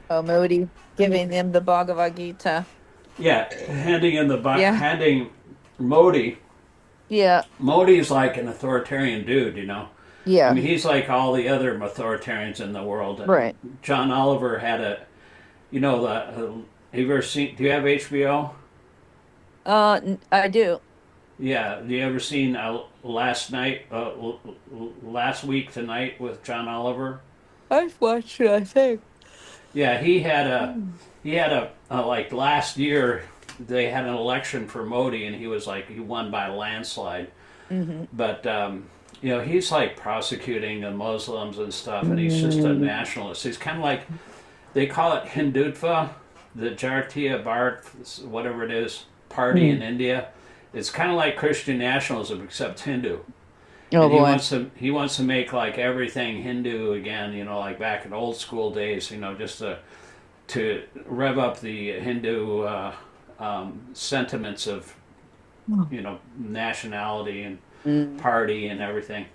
Oh, Modi giving them the Bhagavad Gita. Yeah, Yeah, handing Modi. yeah, Modi's like an authoritarian dude, you know. I yeah. mean, he's like all the other authoritarians in the world. Right. John Oliver had a, you know, have you ever seen? Do you have HBO? I do. Yeah. Have you ever seen last week tonight with John Oliver? I've watched it, I think. Yeah, he had a like last year they had an election for Modi and he was like he won by a landslide. Mm-hmm. But you know, he's like prosecuting the Muslims and stuff, and he's just a Mm, nationalist. He's kind of like they call it Hindutva, the Jatiya Bharat, whatever it is, party mm. in India. It's kind of like Christian nationalism except Hindu, Oh and boy. he wants to make like everything Hindu again. You know, like back in old school days. You know, just to rev up the Hindu sentiments of nationality and Mm. party and everything.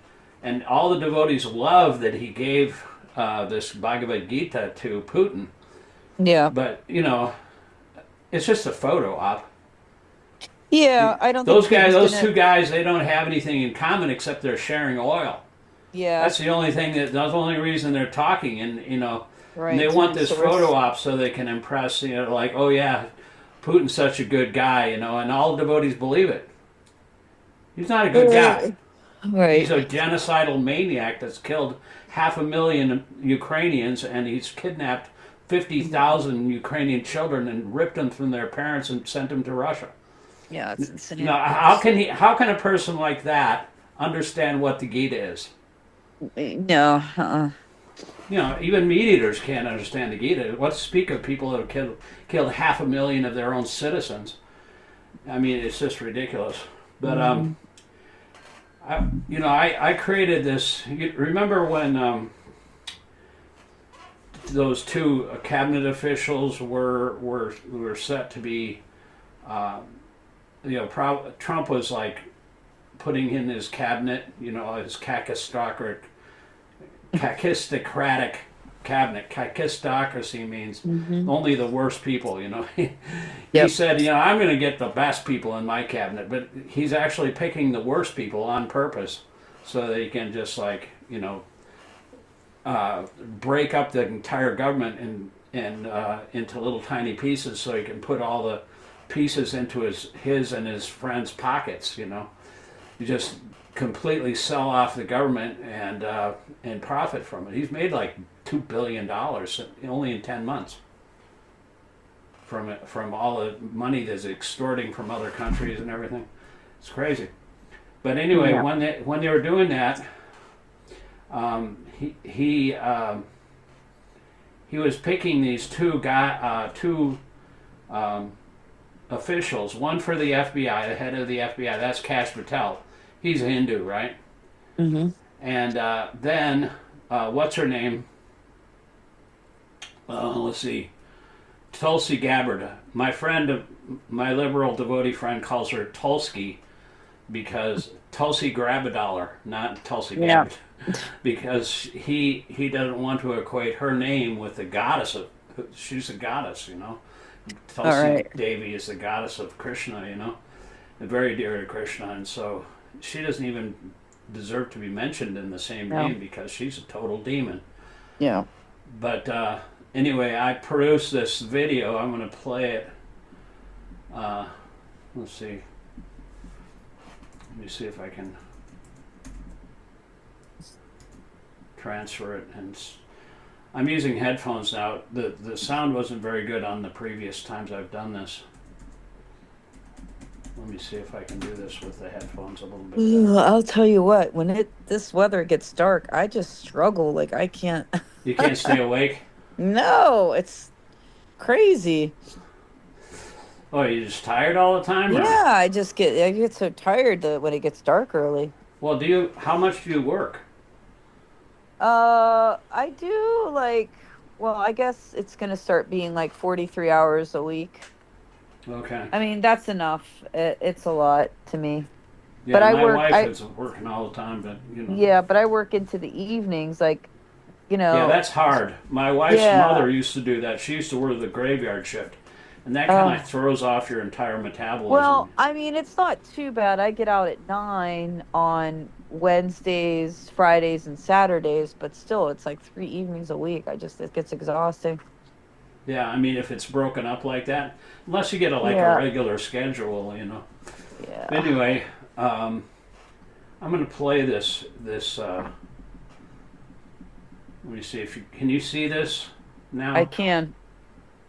And all the devotees love that he gave this Bhagavad Gita to Putin. Yeah. But, you know, it's just a photo op. Yeah, I don't think Putin's Those gonna. two guys, they don't have anything in common except they're sharing oil. Yeah, That's the only thing that's the only reason they're talking. And they right. want Same this photo source. op so they can impress, like, oh yeah, Putin's such a good guy, and all the devotees believe it. He's not a good guy. He's Right. a genocidal maniac that's killed 500,000 Ukrainians, and he's kidnapped 50,000 Ukrainian children and ripped them from their parents and sent them to Russia. Yeah, it's insane. Now, how can a person like that understand what the Gita is? No. Even meat eaters can't understand the Gita. What to speak of people that have killed 500,000 of their own citizens? I mean, it's just ridiculous. But Mm. I created this. You remember when those two cabinet officials were set to be, uh, Trump was like putting in his cabinet, his kakistocratic cabinet. Kakistocracy means Hmm. only the worst people, He Yep. said, I'm going to get the best people in my cabinet, but he's actually picking the worst people on purpose so that he can just like, break up the entire government and into little tiny pieces so he can put all the pieces into his and his friends' pockets, You just completely sell off the government and profit from it. He's made like $2 billion only in 10 months from all the money that's extorting from other countries and everything. It's crazy. But anyway, Yeah. when they were doing that, he was picking these two officials. One for the FBI, the head of the FBI. That's Kash Patel. He's a Hindu, right? Hmm. And then what's her name? Let's see. Tulsi Gabbard. My liberal devotee friend calls her Tulski because Tulsi grab a dollar, not Tulsi Yeah. Gabbard, because he doesn't want to equate her name with the goddess of. She's a goddess, All Tulsi right. Devi is the goddess of Krishna, and very dear to Krishna, and so she doesn't even deserve to be mentioned in the same No. name because she's a total demon. Yeah. But anyway, I produced this video. I'm going to play it. Uh, let's see. Let me see if I can transfer it. And I'm using headphones now. The sound wasn't very good on the previous times I've done this. Let me see if I can do this with the headphones a little bit Ugh, better. I'll tell you what, when this weather gets dark, I just struggle. Like I can't. You can't stay awake? No, it's crazy. Oh, are you just tired all the time, or? Yeah, I get so tired that when it gets dark early. Well, how much do you work? I do like, well, I guess it's gonna start being like 43 hours a week. Okay. I mean, that's enough. It's a lot to me. But Yeah, I my work wife I is working all the time, but. Yeah, but I work into the evenings. Like you Yeah, know. that's hard. My wife's Yeah. mother used to do that. She used to work the graveyard shift, and that kind Uh, of throws off your entire well, metabolism. I mean, it's not too bad. I get out at 9 on Wednesdays, Fridays, and Saturdays, but still, it's like 3 evenings a week. It gets exhausting. Yeah, I mean, if it's broken up like that, unless you get like a Yeah. regular schedule, you know. Yeah. Anyway, um, I'm going to play this. Let me see if you can you see this I now. can.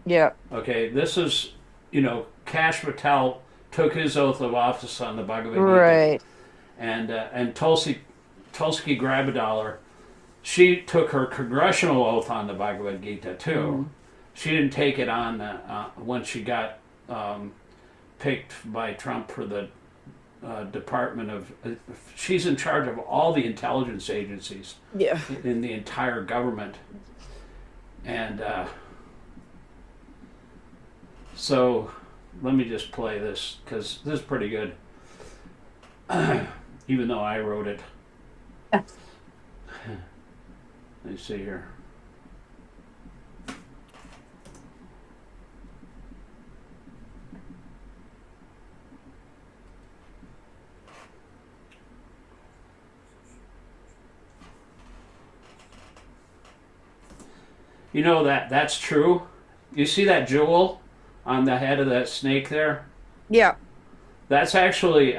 Yeah. Okay, this is Kash Patel took his oath of office on the Bhagavad Gita, Right. and Tulsi Gabbard, she took her congressional oath on the Bhagavad Gita too. Mm. She didn't take it on when she got picked by Trump for the Department of. She's in charge of all the intelligence agencies Yeah. in the entire government, and so let me just play this because this is pretty good, even though I wrote it. Let me see here. You know that's true. You see that jewel on the head of that snake there? Yeah. That's actually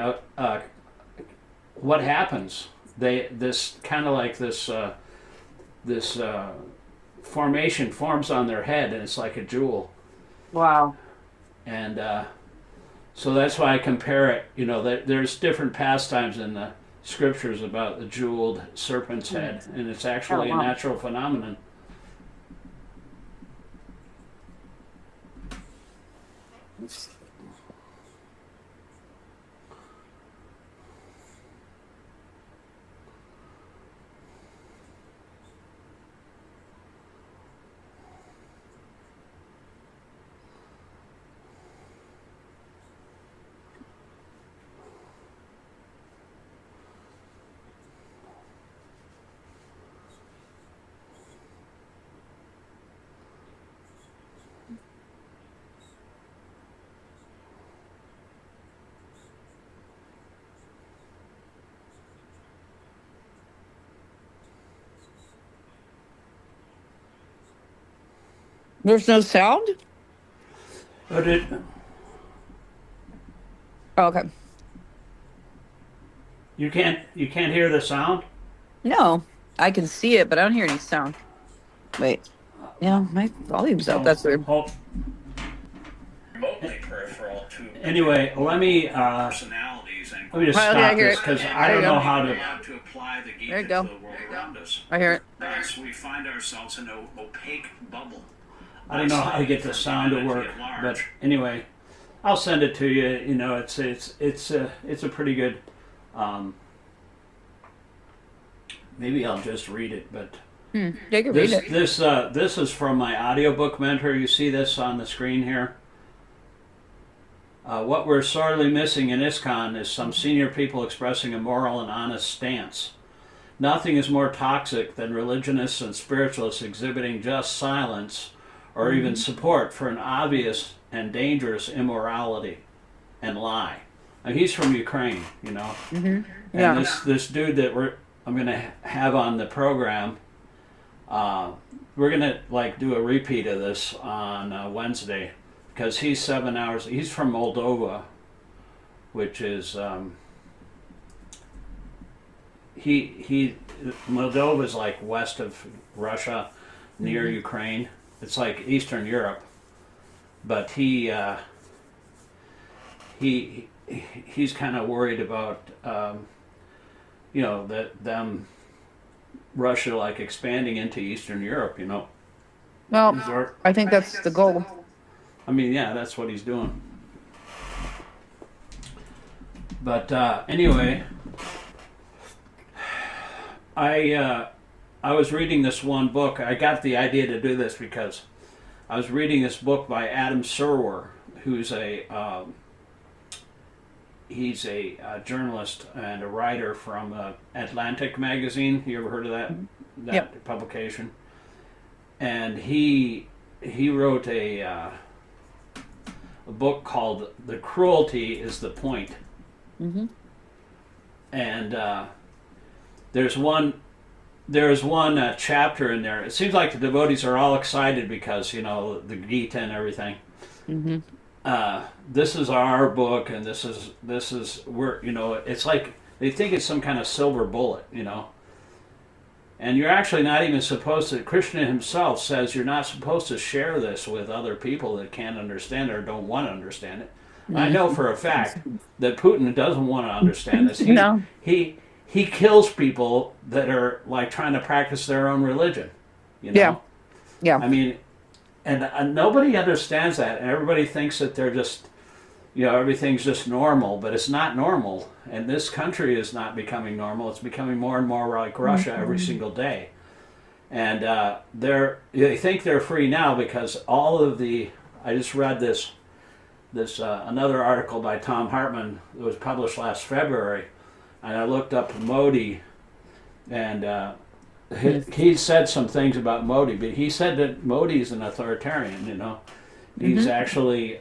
what happens. This kind of like this formation forms on their head, and it's like a jewel. Wow. And so that's why I compare it. There's different pastimes in the scriptures about the jeweled serpent's head, and it's actually Oh, a wow. natural phenomenon. There's no sound? But it Oh, okay. you can't hear the sound. No, I can see it, but I don't hear any sound. Wait. Yeah, my volume's up. So That's weird. remotely peripheral to anyway, personalities and let me just Well, yeah, I stop hear this it. because I There you don't know go. how to apply the There Gita you to go. the world around us. I hear it. Thus, we find ourselves in an opaque bubble. I don't know how to get the sound to work, but anyway, I'll send it to you. It's a pretty good. Maybe I'll just read it, but They can read it. this is from my audiobook mentor. You see this on the screen here. What we're sorely missing in ISKCON is some senior people expressing a moral and honest stance. Nothing is more toxic than religionists and spiritualists exhibiting just silence or even support for an obvious and dangerous immorality and lie. And he's from Ukraine, Yeah. And this dude that I'm going to have on the program, we're going to do a repeat of this on Wednesday because he's 7 hours. He's from Moldova, which is Moldova is like west of Russia, near Ukraine. It's like Eastern Europe, but he's kind of worried about that them Russia like expanding into Eastern Europe. Well, I think that's the goal. I mean, yeah, that's what he's doing. But anyway, I was reading this one book. I got the idea to do this because I was reading this book by Adam Serwer, who's he's a journalist and a writer from Atlantic magazine. You ever heard of that? Yep. publication, and he wrote a book called "The Cruelty Is the Point," and there's one chapter in there. It seems like the devotees are all excited because the Gita and everything. This is our book, and this is we're it's like they think it's some kind of silver bullet, and you're actually not even supposed to. Krishna himself says you're not supposed to share this with other people that can't understand it or don't want to understand it. I know for a fact that Putin doesn't want to understand this. No. He kills people that are like trying to practice their own religion. Yeah. I mean, and nobody understands that, and everybody thinks that they're just, everything's just normal, but it's not normal. And this country is not becoming normal. It's becoming more and more like Russia every single day. And they think they're free now because all of the. I just read this another article by Tom Hartman that was published last February. And I looked up Modi, and he said some things about Modi, but he said that Modi is an authoritarian, He's actually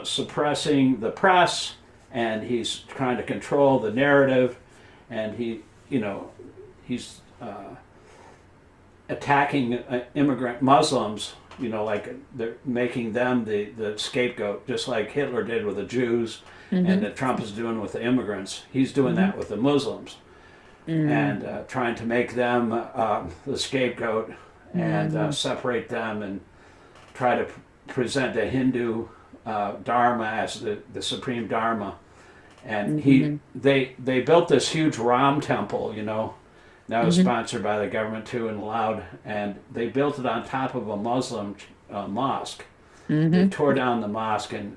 suppressing the press, and he's trying to control the narrative, and he's attacking immigrant Muslims, like they're making them the scapegoat, just like Hitler did with the Jews. And that Trump is doing with the immigrants. He's doing that with the Muslims, and trying to make them the scapegoat and separate them and try to present the Hindu Dharma as the supreme Dharma. And they built this huge Ram temple, that was sponsored by the government too and allowed, and they built it on top of a Muslim mosque. They tore down the mosque and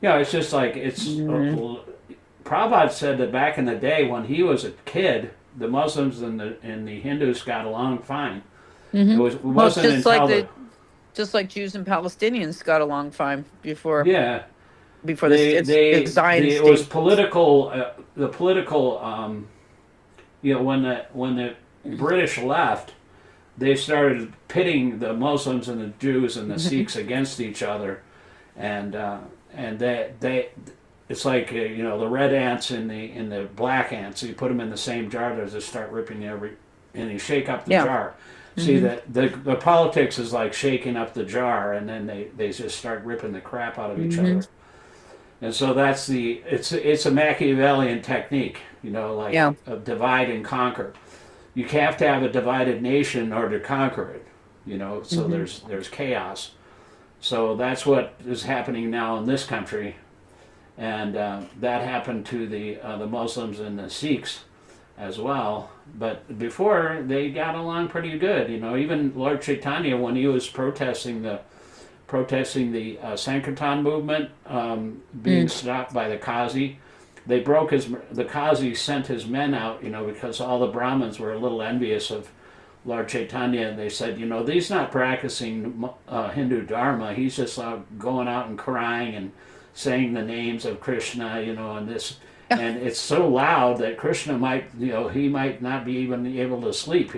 it's just like Prabhupada said that back in the day when he was a kid, the Muslims and the Hindus got along fine. It wasn't until just like Jews and Palestinians got along fine before. Before it was political. The political. When the British left, they started pitting the Muslims and the Jews and the Sikhs against each other, and they it's like the red ants and the black ants. So you put them in the same jar, they just start ripping and you shake up the jar. See that the politics is like shaking up the jar, and then they just start ripping the crap out of each other. And so that's it's a Machiavellian technique, a divide and conquer. You have to have a divided nation in order to conquer it, so there's chaos. So that's what is happening now in this country, and that happened to the Muslims and the Sikhs as well. But before, they got along pretty good. Even Lord Chaitanya, when he was protesting the Sankirtan movement being stopped by the Qazi, the Qazi sent his men out, because all the Brahmins were a little envious of Lord Chaitanya, and they said, he's not practicing Hindu Dharma. He's just going out and crying and saying the names of Krishna, and this, and it's so loud that Krishna might, he might not be even able to sleep,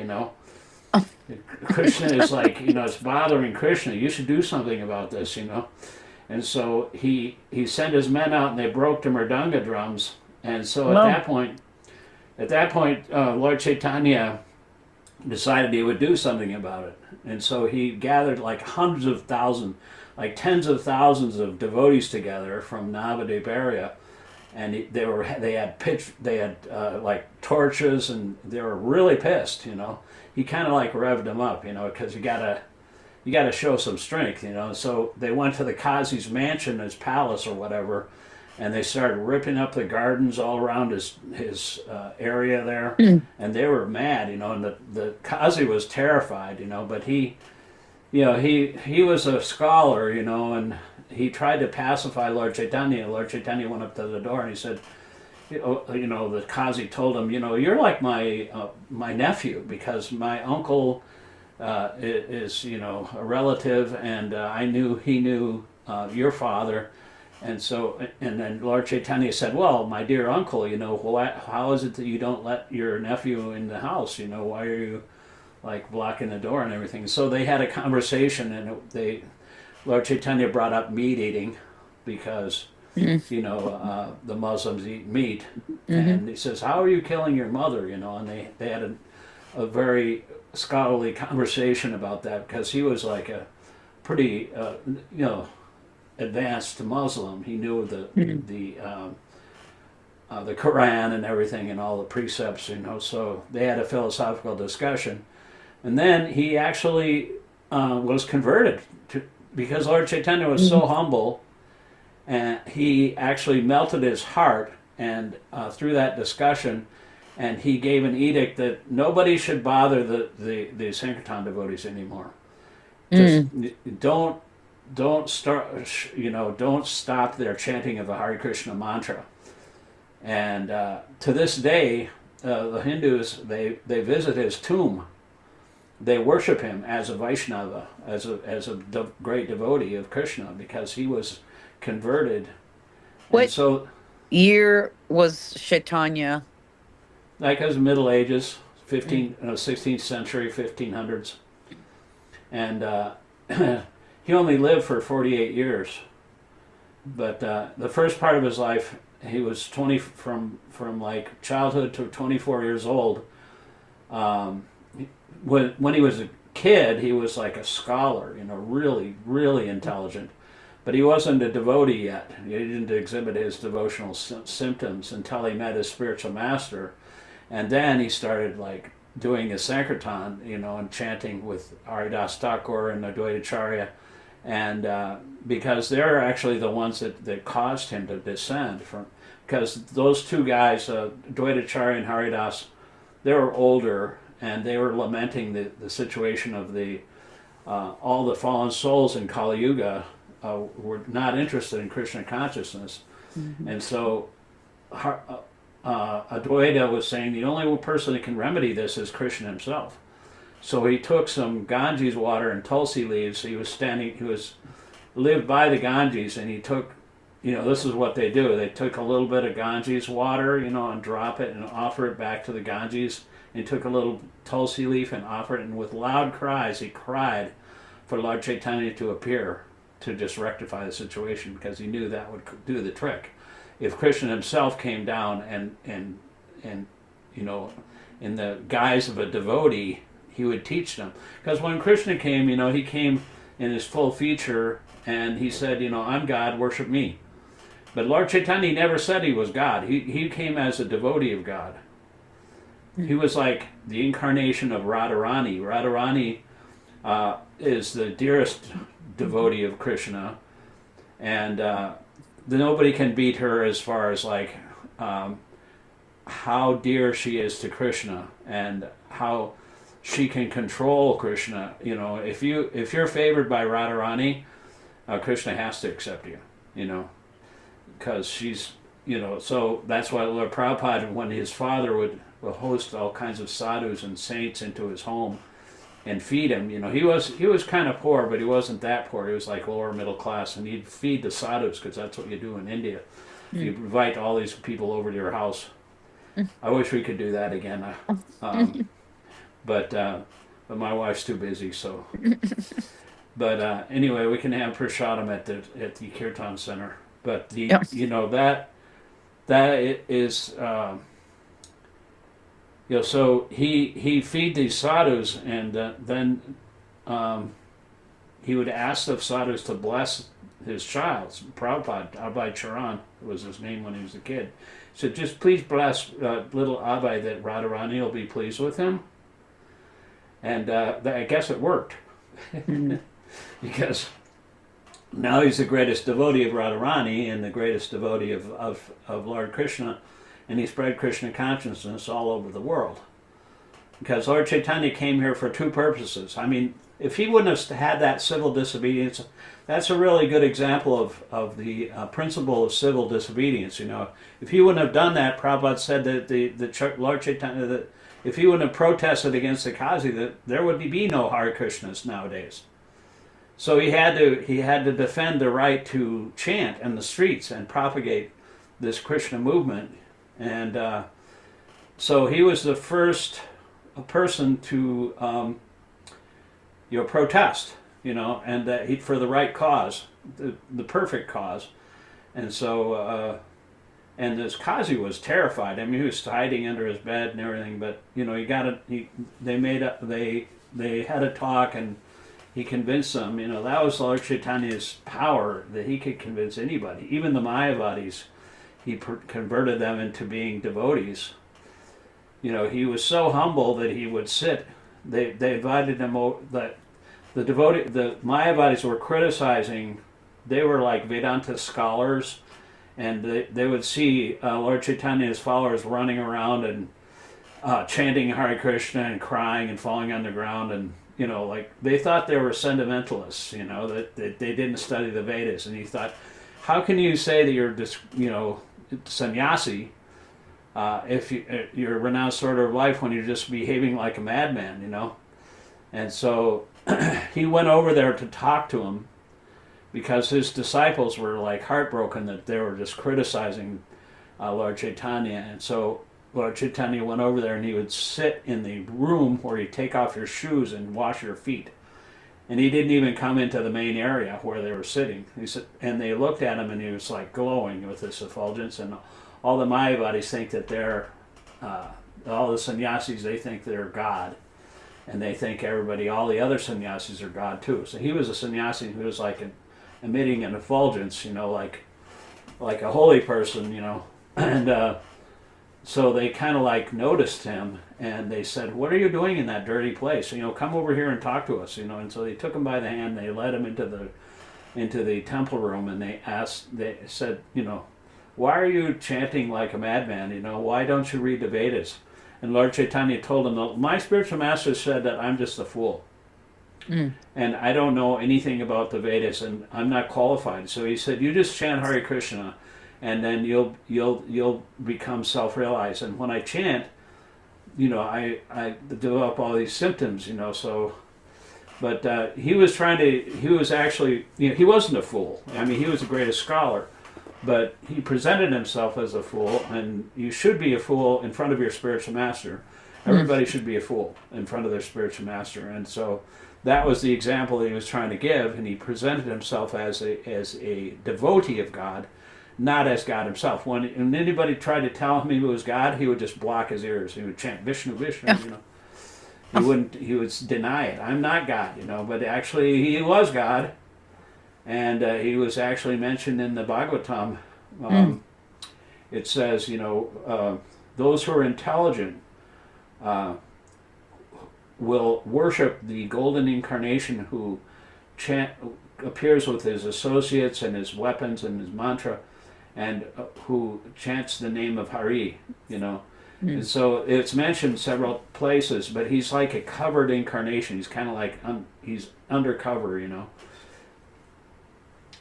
Krishna is like, it's bothering Krishna. You should do something about this, And so he sent his men out, and they broke the mridanga drums. And so at that point, Lord Chaitanya decided he would do something about it. And so he gathered like hundreds of thousands, like tens of thousands of devotees together from Navadip area, and they had like torches, and they were really pissed. He kind of like revved them up, because you gotta show some strength, So they went to the Qazi's mansion, his palace or whatever, and they started ripping up the gardens all around his area there, and they were mad, and the Qazi was terrified, but he was a scholar, and he tried to pacify Lord Chaitanya. Lord Chaitanya went up to the door and he said, the Qazi told him, you're like my nephew, because my uncle is a relative, and he knew your father, And so, and then Lord Chaitanya said, well, my dear uncle, how is it that you don't let your nephew in the house? Why are you like blocking the door and everything? So they had a conversation, and Lord Chaitanya brought up meat eating because, the Muslims eat meat. And he says, how are you killing your mother? And they had a very scholarly conversation about that, because he was like a pretty, advanced Muslim. He knew the Quran and everything and all the precepts, so they had a philosophical discussion. And then he actually was converted because Lord Chaitanya was so humble, and he actually melted his heart, and through that discussion, and he gave an edict that nobody should bother the Sankirtan devotees anymore. Just don't stop their chanting of the Hare Krishna mantra. And to this day, the Hindus, they visit his tomb. They worship him as a Vaishnava, as a great devotee of Krishna, because he was converted. What year was Chaitanya? Like it was Middle Ages, 16th century, 1500s. And he only lived for 48 years. But the first part of his life, he was from like childhood to 24 years old. When he was a kid, he was like a scholar, really, really intelligent. But he wasn't a devotee yet. He didn't exhibit his devotional symptoms until he met his spiritual master. And then he started like doing his Sankirtan, and chanting with Haridas Thakur and Advaita Acharya. And because they're actually the ones that caused him to descend because those two guys, Advaita Acharya and Haridas, they were older, and they were lamenting the situation of all the fallen souls in Kali Yuga were not interested in Krishna consciousness. And so Advaita was saying the only person that can remedy this is Krishna himself. So he took some Ganges water and Tulsi leaves. He lived by the Ganges, and he took, this is what they do. They took a little bit of Ganges water, and drop it and offer it back to the Ganges. And he took a little Tulsi leaf and offered it, and with loud cries, he cried for Lord Chaitanya to appear to just rectify the situation, because he knew that would do the trick. If Krishna himself came down and in the guise of a devotee, he would teach them. Because when Krishna came, he came in his full feature, and he said, I'm God, worship me. But Lord Chaitanya never said he was God. He came as a devotee of God. He was like the incarnation of Radharani. Radharani is the dearest devotee of Krishna, and nobody can beat her as far as like how dear she is to Krishna, and how she can control Krishna. If you're favored by Radharani, Krishna has to accept you. Because she's so that's why Lord Prabhupada, when his father would host all kinds of sadhus and saints into his home and feed him, he was kind of poor, but he wasn't that poor. He was like lower middle class, and he'd feed the sadhus, because that's what you do in India. You invite all these people over to your house. I wish we could do that again. But my wife's too busy, so. But anyway, we can have prasadam at the Kirtan Center. But that is so he feed these sadhus, and then he would ask the sadhus to bless his child. Prabhupada, Abhay Charan was his name when he was a kid. He said, just please bless little Abhay, that Radharani will be pleased with him. And I guess it worked. Because now he's the greatest devotee of Radharani and the greatest devotee of Lord Krishna, and he spread Krishna consciousness all over the world. Because Lord Chaitanya came here for two purposes. I mean, if he wouldn't have had that civil disobedience, that's a really good example of the principle of civil disobedience. If he wouldn't have done that, Prabhupada said that the Lord Chaitanya, that if he wouldn't have protested against the Kazi, that there would be no Hare Krishnas nowadays. So he had to defend the right to chant in the streets and propagate this Krishna movement, and so he was the first person to protest, and that for the right cause, the perfect cause, and so. And this Kazi was terrified. I mean, he was hiding under his bed and everything. But they had a talk, and he convinced them. That was Lord Chaitanya's power, that he could convince anybody, even the Mayavadis. He converted them into being devotees. He was so humble that he would sit. They invited him that the Mayavadis were criticizing. They were like Vedanta scholars. And they would see Lord Chaitanya's followers running around and chanting Hare Krishna and crying and falling on the ground, and like they thought they were sentimentalists, that they didn't study the Vedas. And he thought, how can you say that you're just sannyasi if you're a renounced order of life when you're just behaving like a madman, And so he went over there to talk to him, because his disciples were like heartbroken that they were just criticizing Lord Chaitanya. And so Lord Chaitanya went over there, and he would sit in the room where you take off your shoes and wash your feet. And he didn't even come into the main area where they were sitting. He said, and they looked at him, and he was like glowing with this effulgence. And all the Mayavadis think that they're, all the sannyasis, they think they're God. And they think all the other sannyasis are God too. So he was a sannyasi who was like emitting an effulgence, like a holy person, and so they kind of like noticed him, and they said, "What are you doing in that dirty place? Come over here and talk to us." And so they took him by the hand, they led him into the temple room, and they said, "Why are you chanting like a madman? Why don't you read the Vedas?" And Lord Chaitanya told him, "My spiritual master said that I'm just a fool. And I don't know anything about the Vedas, and I'm not qualified." So he said, "You just chant Hare Krishna, and then you'll become self-realized. And when I chant, I develop all these symptoms, So, but he was actually, he wasn't a fool. I mean, he was the greatest scholar, but he presented himself as a fool. And you should be a fool in front of your spiritual master. Everybody should be a fool in front of their spiritual master, and so." That was the example that he was trying to give, and he presented himself as a devotee of God, not as God himself. When anybody tried to tell him he was God, he would just block his ears. He would chant Vishnu, Vishnu, He would deny it. I'm not God, But actually, he was God, and he was actually mentioned in the Bhagavatam. It says, those who are intelligent will worship the golden incarnation who appears with his associates and his weapons and his mantra, and who chants the name of Hari, And so it's mentioned several places, but he's like a covered incarnation. He's kind of like, he's undercover,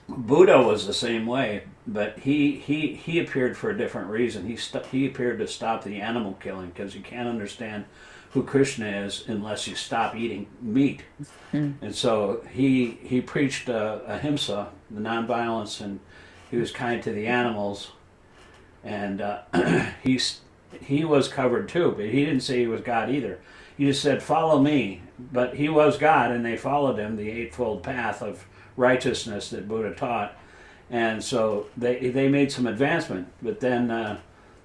Buddha was the same way, but he appeared for a different reason. He appeared to stop the animal killing, because you can't understand who Krishna is unless you stop eating meat. And so he preached ahimsa, the nonviolence, and he was kind to the animals. And he was covered too, but he didn't say he was God either. He just said, "Follow me." But he was God, and they followed him, the eightfold path of righteousness that Buddha taught. And so they made some advancement. But then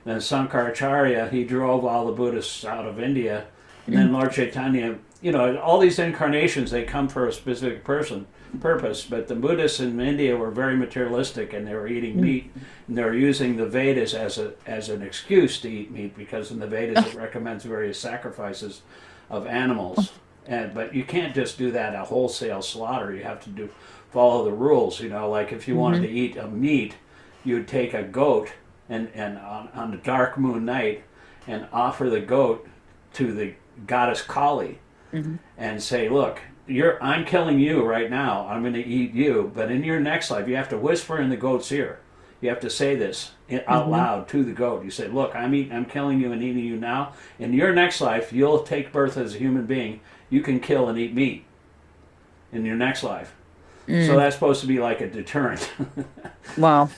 Sankaracharya, he drove all the Buddhists out of India. And then Lord Chaitanya, all these incarnations, they come for a specific purpose. But the Buddhists in India were very materialistic, and they were eating meat, and they were using the Vedas as an excuse to eat meat, because in the Vedas it recommends various sacrifices of animals. But you can't just do that a wholesale slaughter. You have to follow the rules. Like if you wanted to eat a meat, you'd take a goat and on a dark moon night and offer the goat to the goddess Kali, and say, "Look, I'm killing you right now. I'm going to eat you, but in your next life, you have to whisper in the goat's ear. You have to say this out loud to the goat. You say, 'Look, I'm killing you and eating you now. In your next life, you'll take birth as a human being. You can kill and eat meat in your next life.'" So that's supposed to be like a deterrent. Wow.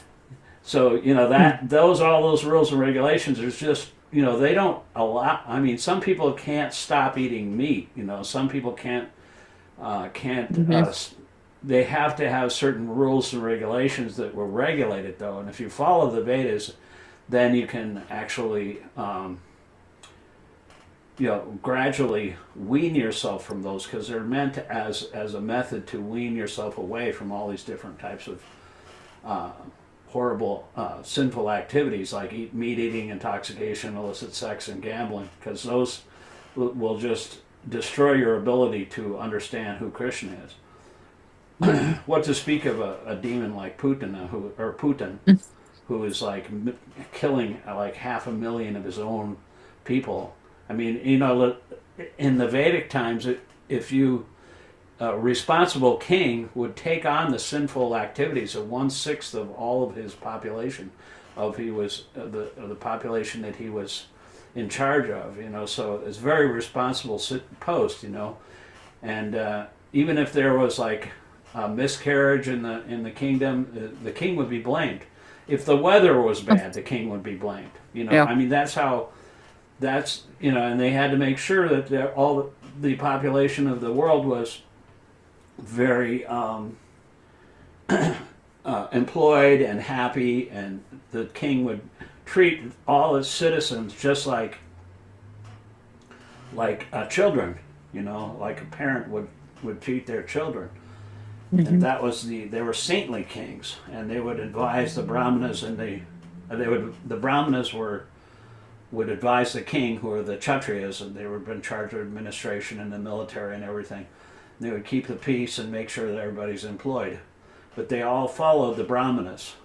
So, all those rules and regulations are just, they don't allow, I mean, some people can't stop eating meat, some people can't, they have to have certain rules and regulations that were regulated, though. And if you follow the Vedas, then you can actually, gradually wean yourself from those, because they're meant as a method to wean yourself away from all these different types of horrible, sinful activities like meat eating, intoxication, illicit sex, and gambling, because those will just destroy your ability to understand who Krishna is. What to speak of a demon like Putin, who is like killing like 500,000 of his own people. I mean, in the Vedic times, if you a responsible king would take on the sinful activities of 1/6 of all of his population, of the population that he was in charge of. So it's a very responsible post. And even if there was like a miscarriage in the kingdom, the king would be blamed. If the weather was bad, the king would be blamed. Yeah. I mean, and they had to make sure that all the population of the world was very employed and happy, and the king would treat all his citizens just like children, like a parent would treat their children. And that was they were saintly kings, and they would advise the brahmanas, and the brahmanas would advise the king, who are the kshatriyas, and they were in charge of administration and the military and everything. They would keep the peace and make sure that everybody's employed. But they all followed the brahmanas.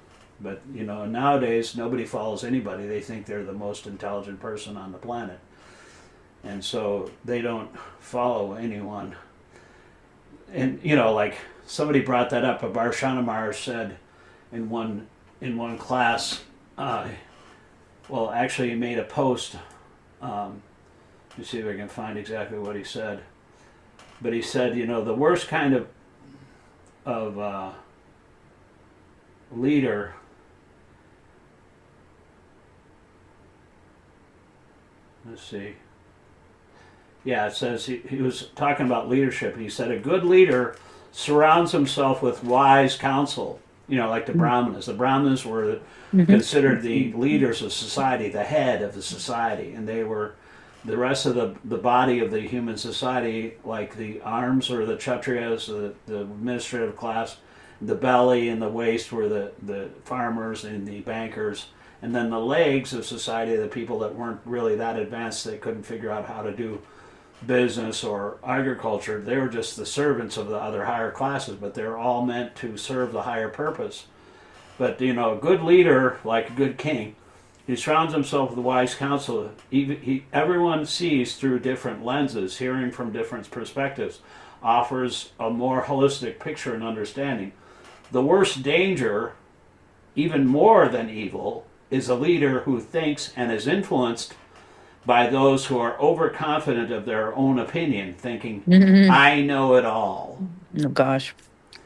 But, nowadays nobody follows anybody. They think they're the most intelligent person on the planet. And so they don't follow anyone. And, like somebody brought that up. A Varshanamar said in one class, actually he made a post. Let me see if I can find exactly what he said. But he said, the worst kind of leader let's see. Yeah, it says he was talking about leadership. He said a good leader surrounds himself with wise counsel, like the Brahmanas. The Brahmanas were considered the leaders of society, the head of the society, and they were the rest of the body of the human society, like the arms or the kshatriyas, the administrative class, the belly and the waist were the farmers and the bankers, and then the legs of society, the people that weren't really that advanced, they couldn't figure out how to do business or agriculture. They were just the servants of the other higher classes, but they're all meant to serve the higher purpose. But a good leader, like a good king, he surrounds himself with wise counsel. Everyone sees through different lenses, hearing from different perspectives, offers a more holistic picture and understanding. The worst danger, even more than evil, is a leader who thinks and is influenced by those who are overconfident of their own opinion, thinking, I know it all. Oh, gosh.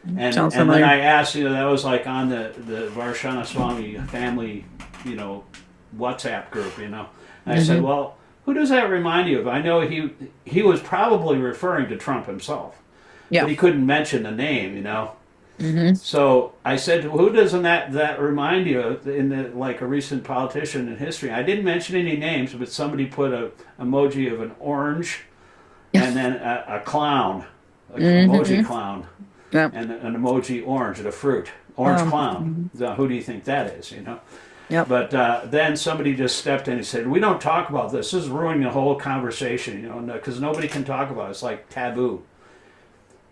And then I asked, that was like on the Varshana Swami family, WhatsApp group, And I said, well, who does that remind you of? I know he was probably referring to Trump himself. Yeah. But he couldn't mention the name, So I said, who doesn't that remind you of like a recent politician in history? I didn't mention any names, but somebody put a emoji of an orange and then a clown, emoji clown, and an emoji orange, the fruit, orange clown. So who do you think that is, Yep. But then somebody just stepped in and said, we don't talk about this. This is ruining the whole conversation, because nobody can talk about it. It's like taboo.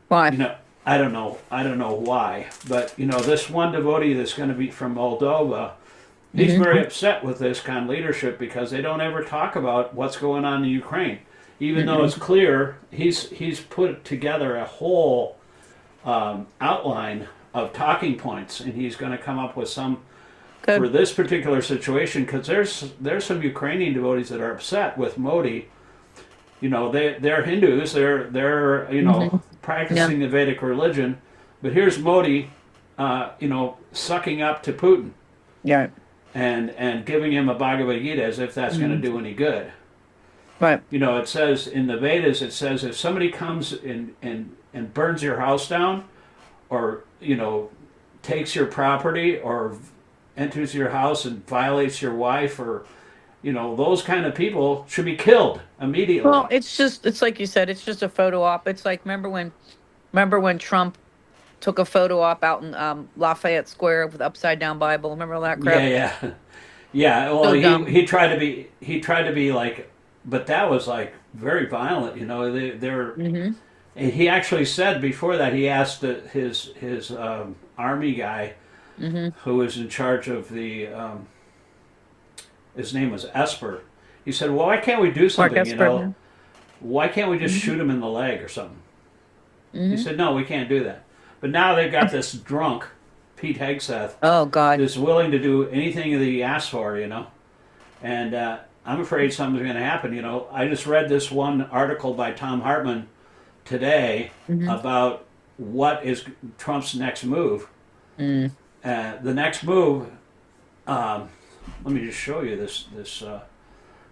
Why? I don't know why, but this one devotee that's going to be from Moldova, he's very upset with this kind of leadership because they don't ever talk about what's going on in Ukraine, even though it's clear. He's put together a whole outline of talking points, and he's going to come up with some for this particular situation, because there's some Ukrainian devotees that are upset with Modi. They're Hindus. They're practicing the Vedic religion, But here's Modi, sucking up to Putin Yeah. and giving him a Bhagavad Gita as if that's going to do any good. Right. It says in the Vedas, it says if somebody comes and burns your house down, or takes your property, or enters your house and violates your wife, or those kind of people should be killed immediately. Well, it's like you said, it's just a photo op. It's like remember when Trump took a photo op out in Lafayette Square with upside down Bible. Remember all that crap? Yeah. Well, So dumb. he tried to be like, but that was like very violent. They're Mm-hmm. and he actually said before that, he asked his army guy, Mm-hmm. who was in charge of the his name was Esper. He said, well, why can't we do something? Mark Esper. Why can't we just shoot him in the leg or something? Mm-hmm. He said, no, we can't do that. But now they've got this drunk, Pete Hegseth, Oh God. who's willing to do anything that he asks for, And I'm afraid something's going to happen. I just read this one article by Tom Hartman today about what is Trump's next move. Mm. The next move, let me just show you this.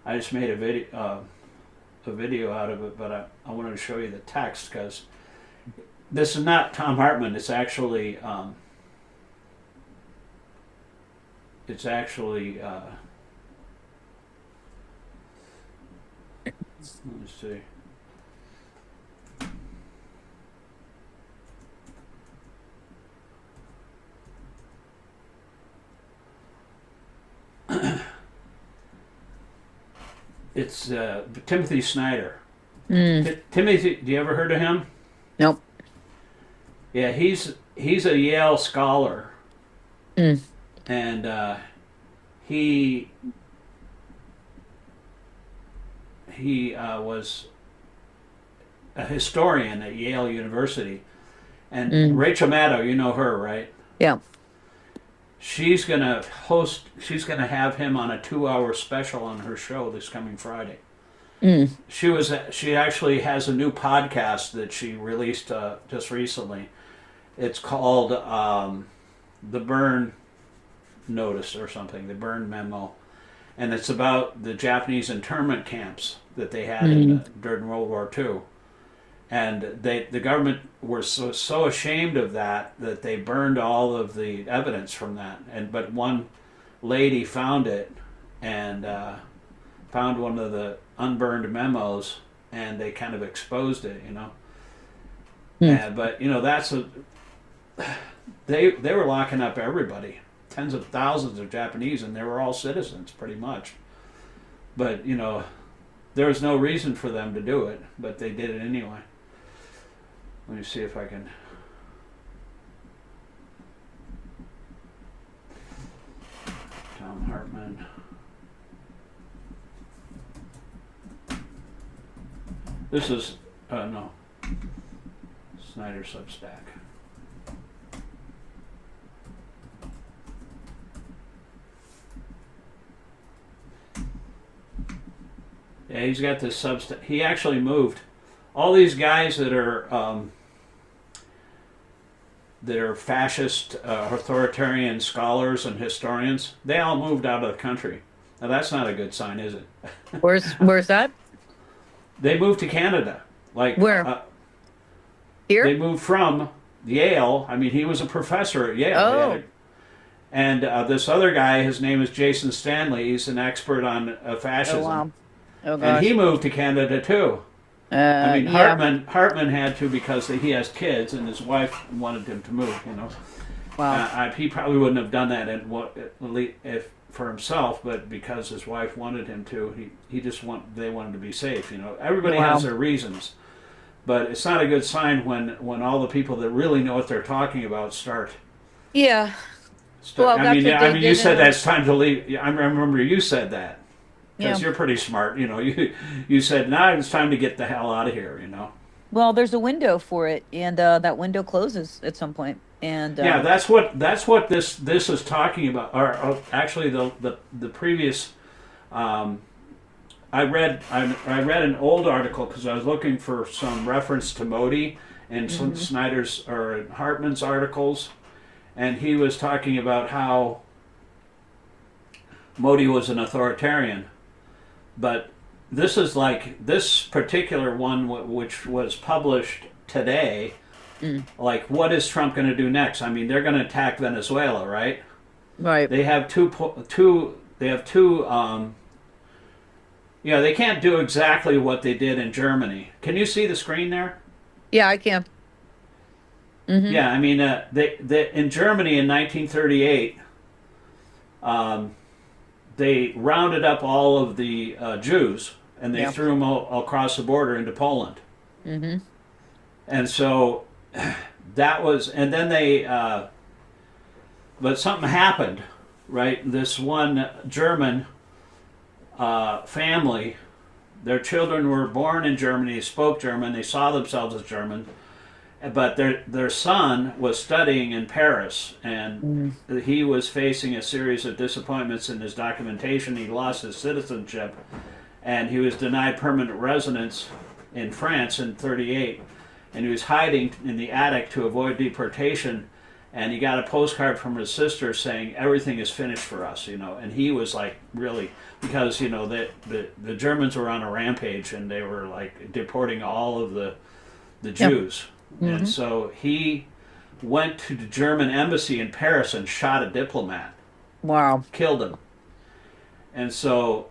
I just made a video out of it, but I wanted to show you the text because this is not Tom Hartman. It's actually let me see. It's Timothy Snyder. Timothy, do you ever heard of him? Nope. Yeah, he's a Yale scholar, Mm. and he was a historian at Yale University, and Rachel Maddow, you know her, right? Yeah. She's gonna have him on a 2-hour special on her show this coming Friday. Mm. She actually has a new podcast that she released just recently. It's called The Burn Notice or something, The Burn Memo. And it's about the Japanese internment camps that they had during World War II. And the government were so ashamed of that they burned all of the evidence from that. But one lady found it and found one of the unburned memos, and they kind of exposed it, But that's they were locking up everybody, tens of thousands of Japanese, and they were all citizens pretty much. But there was no reason for them to do it, but they did it anyway. Let me see if I can. Tom Hartman. This is no. Snyder Substack. Yeah, he's got this Substack. He actually moved. All these guys that are fascist, authoritarian scholars and historians, they all moved out of the country. Now that's not a good sign, is it? Where's that? They moved to Canada. Like Where? Here? They moved from Yale. I mean, he was a professor at Yale. Oh. And this other guy, his name is Jason Stanley. He's an expert on fascism. Oh wow. Oh gosh. And he moved to Canada too. I mean, yeah. Hartman had to because he has kids, and his wife wanted him to move. Wow. He probably wouldn't have done that if for himself, but because his wife wanted him to, they wanted to be safe. Everybody has their reasons, but it's not a good sign when all the people that really know what they're talking about start. Yeah. I mean, you said that it's time to leave. I remember you said that. Because you're pretty smart, you said, now it's time to get the hell out of here, Well, there's a window for it, and that window closes at some point. And yeah, that's what this is talking about. Or actually, the previous, I read an old article because I was looking for some reference to Modi, in some Snyder's or Hartman's articles, and he was talking about how Modi was an authoritarian. But this is like this particular one, which was published today. Like, what is Trump going to do next? I mean, they're going to attack Venezuela, right? Right. They have they can't do exactly what they did in Germany. Can you see the screen there? Yeah, I can. Yeah, I mean, they in Germany in 1938, they rounded up all of the Jews and they threw them all across the border into Poland. And so that was, and then they, but something happened, right? This one German family, their children were born in Germany, spoke German, they saw themselves as German, but their son was studying in Paris, and he was facing a series of disappointments in his documentation. He lost his citizenship, and he was denied permanent residence in France in '38, and he was hiding in the attic to avoid deportation. And he got a postcard from his sister saying everything is finished for us, and he was like really, because the Germans were on a rampage and they were like deporting all of the Jews. And so he went to the German embassy in Paris and shot a diplomat. Wow. Killed him. And so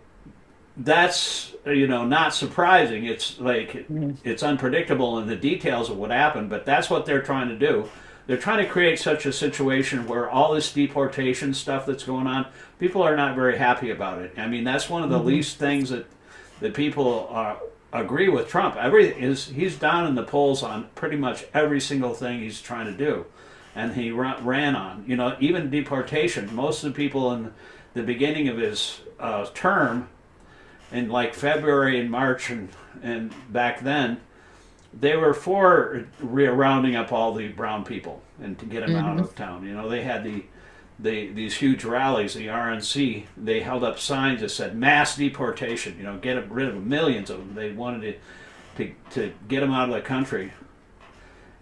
that's, not surprising. It's like, it's unpredictable in the details of what happened, but that's what they're trying to do. They're trying to create such a situation where all this deportation stuff that's going on, people are not very happy about it. I mean, that's one of the least things that people agree with Trump. He's down in the polls on pretty much every single thing he's trying to do, and he ran on. Even deportation. Most of the people in the beginning of his term, in like February and March and back then, they were for rounding up all the brown people and to get them out of town. They had these huge rallies, the RNC. They held up signs that said mass deportation. Get rid of millions of them. They wanted to get them out of the country.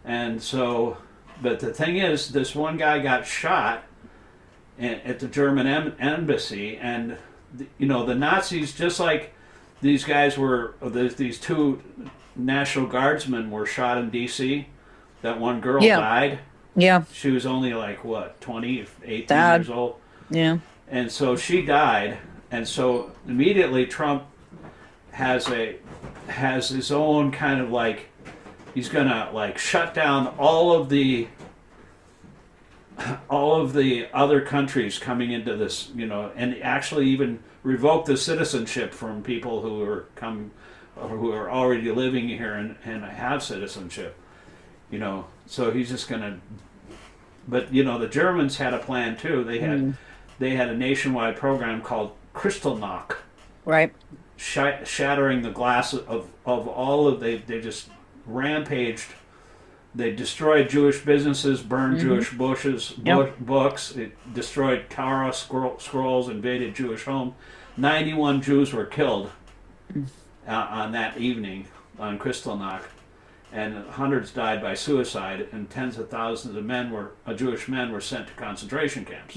And so, but the thing is, this one guy got shot at the German embassy, and the Nazis, just like these guys were, these two National Guardsmen were shot in D.C. That one girl died. Yeah. She was only like, 18 Dad. years old? Yeah. And so she died. And so immediately Trump has his own kind of like, he's going to like shut down all of the other countries coming into this, and actually even revoke the citizenship from people who are already living here and have citizenship, So he's just gonna. But the Germans had a plan too. They had a nationwide program called Kristallnacht. Right. Shattering the glass of all of they just rampaged. They destroyed Jewish businesses, burned Jewish books. It destroyed Torah scrolls, invaded Jewish homes. 91 Jews were killed on that evening on Kristallnacht, and hundreds died by suicide, and tens of thousands of Jewish men were sent to concentration camps.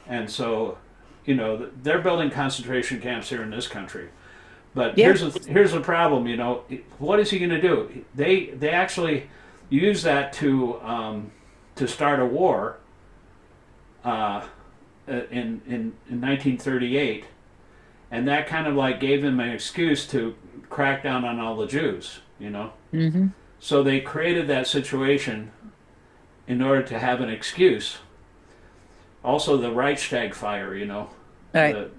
And so, they're building concentration camps here in this country. But here's the problem. What is he going to do? They actually use that to start a war in 1938, and that kind of like gave them an excuse to crack down on all the Jews. So they created that situation in order to have an excuse. Also, the Reichstag fire. Right.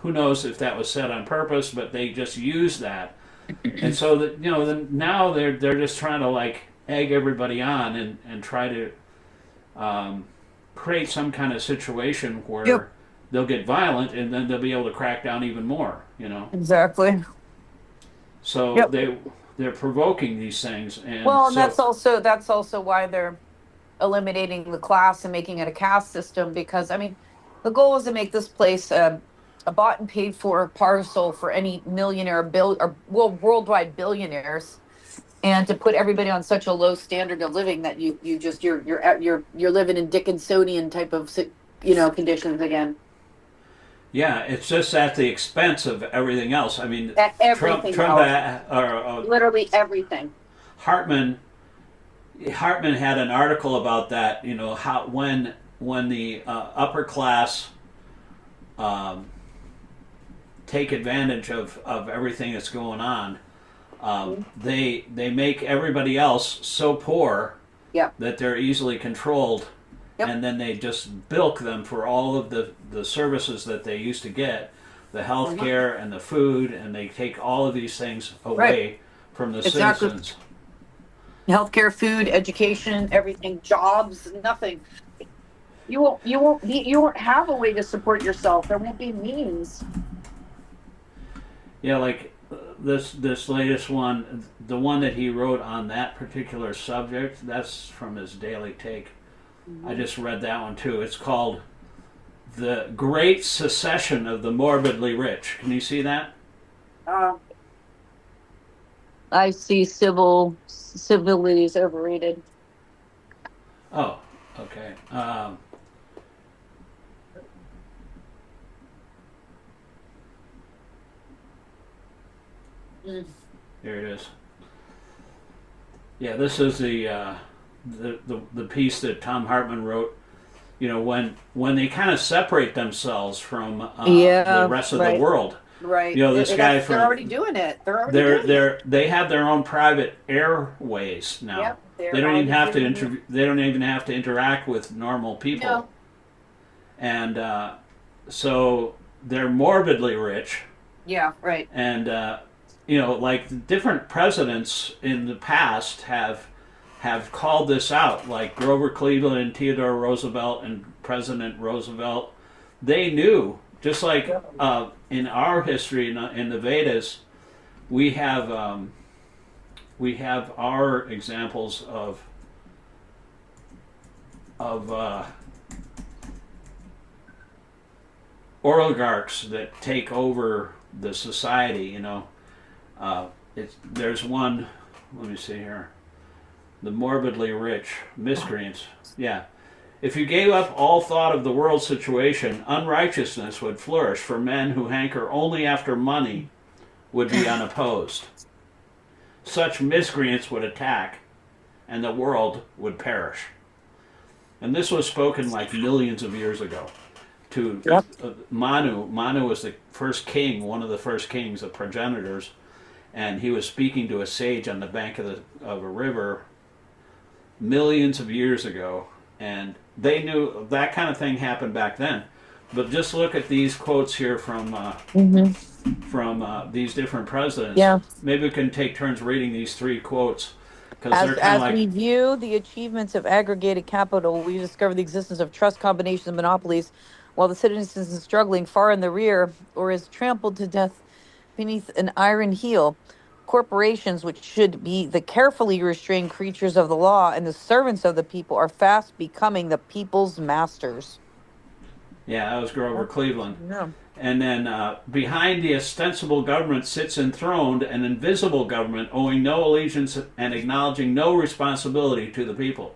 Who knows if that was said on purpose, but they just used that. And so that now they're just trying to like egg everybody on and try to create some kind of situation where they'll get violent, and then they'll be able to crack down even more. Exactly. So they're provoking these things, and that's also why they're eliminating the class and making it a caste system, because the goal is to make this place a bought and paid for parcel for any millionaire or worldwide billionaires and to put everybody on such a low standard of living that you're living in Dickinsonian type of conditions again. Yeah, it's just at the expense of everything else. I mean, Everything Trump, else, literally everything. Hartman had an article about that. You know how when the upper class take advantage of everything that's going on, they make everybody else so poor Yep. that they're easily controlled. Yep. And then they just bilk them for all of the services that they used to get, the health care and the food, and they take all of these things away from the citizens. Healthcare, food, education, everything, jobs, nothing. You won't have a way to support yourself. There won't be means. Yeah, like this latest one, the one that he wrote on that particular subject, that's from his Daily Take. I just read that one too. It's called The Great Secession of the Morbidly Rich. Can you see that? I see civility is overrated. Oh, okay. Here it is. Yeah, this is the piece that Tom Hartman wrote. You know, when they kind of separate themselves from the rest of the world. Right. You know, this guy from they're already doing it. They have their own private airways now. Yep, they don't even have to They don't even have to interact with normal people. No. And so they're morbidly rich. Yeah. Right. And you know, like different presidents in the past have called this out, like Grover Cleveland and Theodore Roosevelt and President Roosevelt. They knew, just like in our history in the Vedas, we have our examples of oligarchs that take over the society. You know, there's one. Let me see here. The morbidly rich, miscreants. Yeah. If you gave up all thought of the world situation, unrighteousness would flourish, for men who hanker only after money would be unopposed. Such miscreants would attack, and the world would perish. And this was spoken like millions of years ago to Manu. Manu was the first king, one of the first kings, the progenitors, and he was speaking to a sage on the bank of a river millions of years ago, and they knew that kind of thing happened back then. But just look at these quotes here from these different presidents. Yeah. Maybe we can take turns reading these three quotes, because they're kind of like. As we view the achievements of aggregated capital, we discover the existence of trust combinations and monopolies, while the citizen is struggling far in the rear or is trampled to death beneath an iron heel. Corporations, which should be the carefully restrained creatures of the law and the servants of the people, are fast becoming the people's masters. Yeah, that was Grover Cleveland. Yeah. And then behind the ostensible government sits enthroned an invisible government owing no allegiance and acknowledging no responsibility to the people.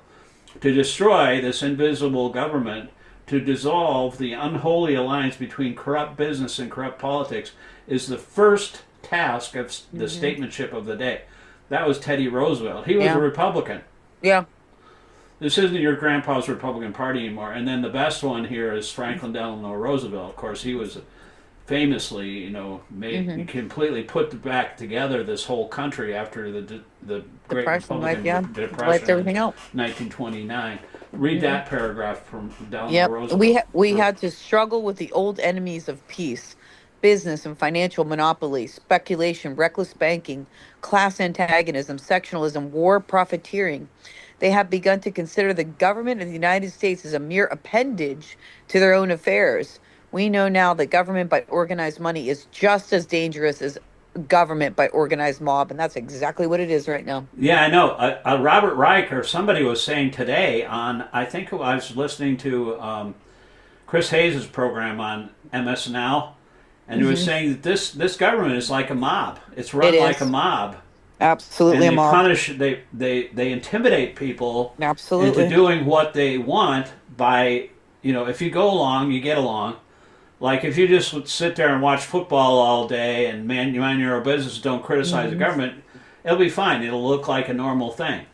To destroy this invisible government, to dissolve the unholy alliance between corrupt business and corrupt politics, is the first task of the statesmanship of the day. That was Teddy Roosevelt. He was a Republican. Yeah. This isn't your grandpa's Republican Party anymore. And then the best one here is Franklin Delano Roosevelt. Of course, he was famously, you know, he completely put back together this whole country after the Great Republican Depression, wiped everything out. 1929. Read that paragraph from Delano Roosevelt. We had to struggle with the old enemies of peace. Business and financial monopoly, speculation, reckless banking, class antagonism, sectionalism, war profiteering. They have begun to consider the government of the United States as a mere appendage to their own affairs. We know now that government by organized money is just as dangerous as government by organized mob, and that's exactly what it is right now. Yeah, I know. Robert Reich or somebody was saying today on, I think I was listening to Chris Hayes' program on MS Now, and he was saying that this government is like a mob. It's run like a mob, Absolutely and a they mob. punish, they intimidate people into Absolutely. doing what they want by, if you go along, you get along. Like if you just would sit there and watch football all day and man, you mind your own business, don't criticize the Hmm. government, it'll be fine. It'll look like a normal thing.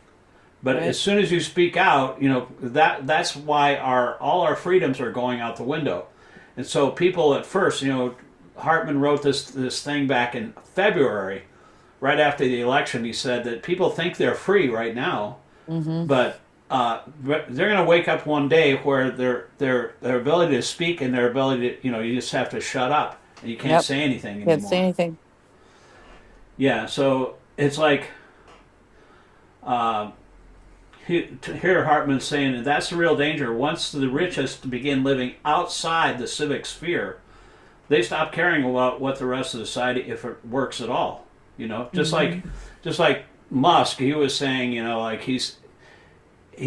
But as Right. soon as you speak out, that's why all our freedoms are going out the window. And so people at first, Hartman wrote this thing back in February, right after the election. He said that people think they're free right now, Hmm. but they're going to wake up one day where their ability to speak and their ability to, you just have to shut up and you can't Yep. say anything Can't say anymore. anything. Yeah, so it's like uh, here Hartman's saying that that's the real danger. Once the richest begin living outside the civic sphere, they stop caring about what the rest of the society, if it works at all. Just like Hmm. Musk, he was saying, like he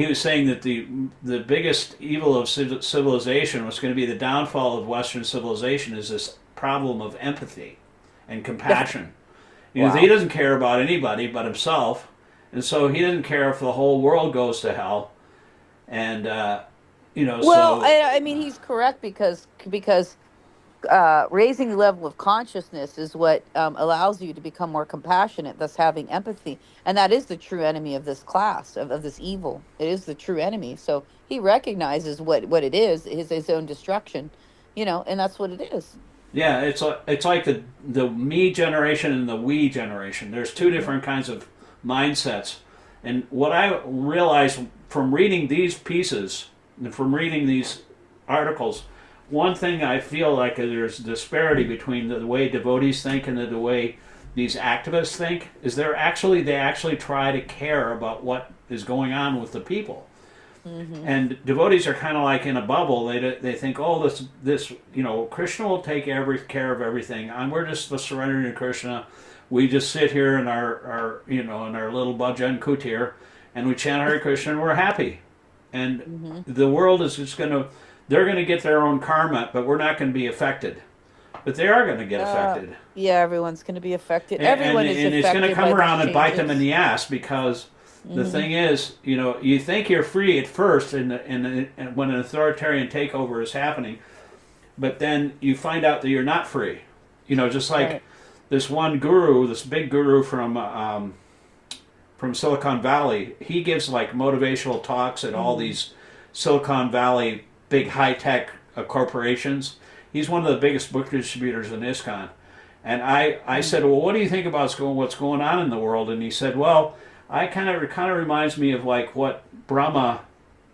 was saying that the biggest evil of civilization was going to be the downfall of Western civilization is this problem of empathy and compassion. He Wow. doesn't care about anybody but himself, and so he doesn't care if the whole world goes to hell. And Well, so I mean, he's correct because raising the level of consciousness is what allows you to become more compassionate, thus having empathy. And that is the true enemy of this class, of this evil. It is the true enemy. So he recognizes what it is, his own destruction, and that's what it is. yeah, it's like the me generation and the we generation. There's two Hmm. different kinds of mindsets, and what I realized from reading these pieces and from reading these articles, one thing I feel like there's disparity between the way devotees think and the way these activists think is they actually try to care about what is going on with the people. Hmm. And devotees are kind of like in a bubble. They think, oh, this Krishna will take every care of everything, and we're just the surrender to Krishna. We just sit here in our in our little bhajan kutir, and we chant Hare Krishna, and we're happy. And Hmm. the world is just they're going to get their own karma, but we're not going to be affected. But they are going to get Uh, affected, yeah, everyone's going to be affected. and Everyone is and it's going to affected come by these around and bite them in changes. the ass because the Hmm. thing is, you think you're free at first, and when an authoritarian takeover is happening, but then you find out that you're not free. Just like Right. this one guru, this big guru from Silicon Valley, he gives like motivational talks at all Hmm. these Silicon Valley big high tech corporations. He's one of the biggest book distributors in ISKCON. And I said, well, what do you think about what's going on in the world? And he said, well, it kind of reminds me of like what Brahma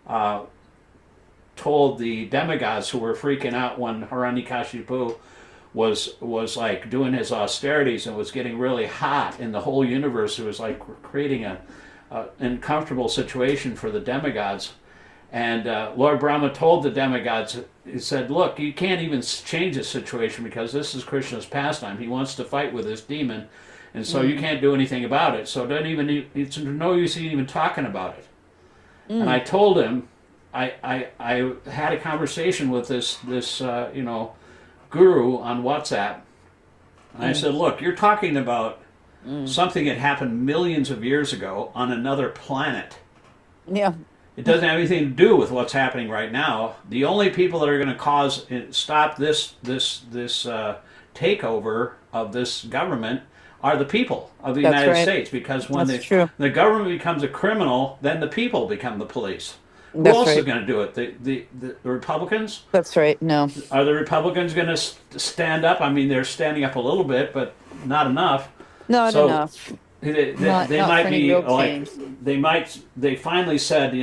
uh, told the demigods who were freaking out when Hiranyakashipu was like doing his austerities and was getting really hot in the whole universe. It was like creating a uncomfortable situation for the demigods. And Lord Brahma told the demigods, he said, look, you can't even change the situation because this is Krishna's pastime. He wants to fight with this demon, and so you Hmm. can't do anything about it. So it's no use even talking about it. And I Mm. told him, I had a conversation with this guru on WhatsApp, and I Mm. said, look, you're talking about Mm. something that happened millions of years ago on another planet. Yeah. It doesn't have anything to do with what's happening right now. The only people that are going to stop this takeover of this government are the people of the That's United right. States. Because when That's true. the government becomes a criminal, then the people become the police. Who That's else is right. going to do it? The Republicans? That's right. No. Are the Republicans going to stand up? I mean, they're standing up a little bit, but not enough. Not So enough. they Not for might any be real like change. they finally said,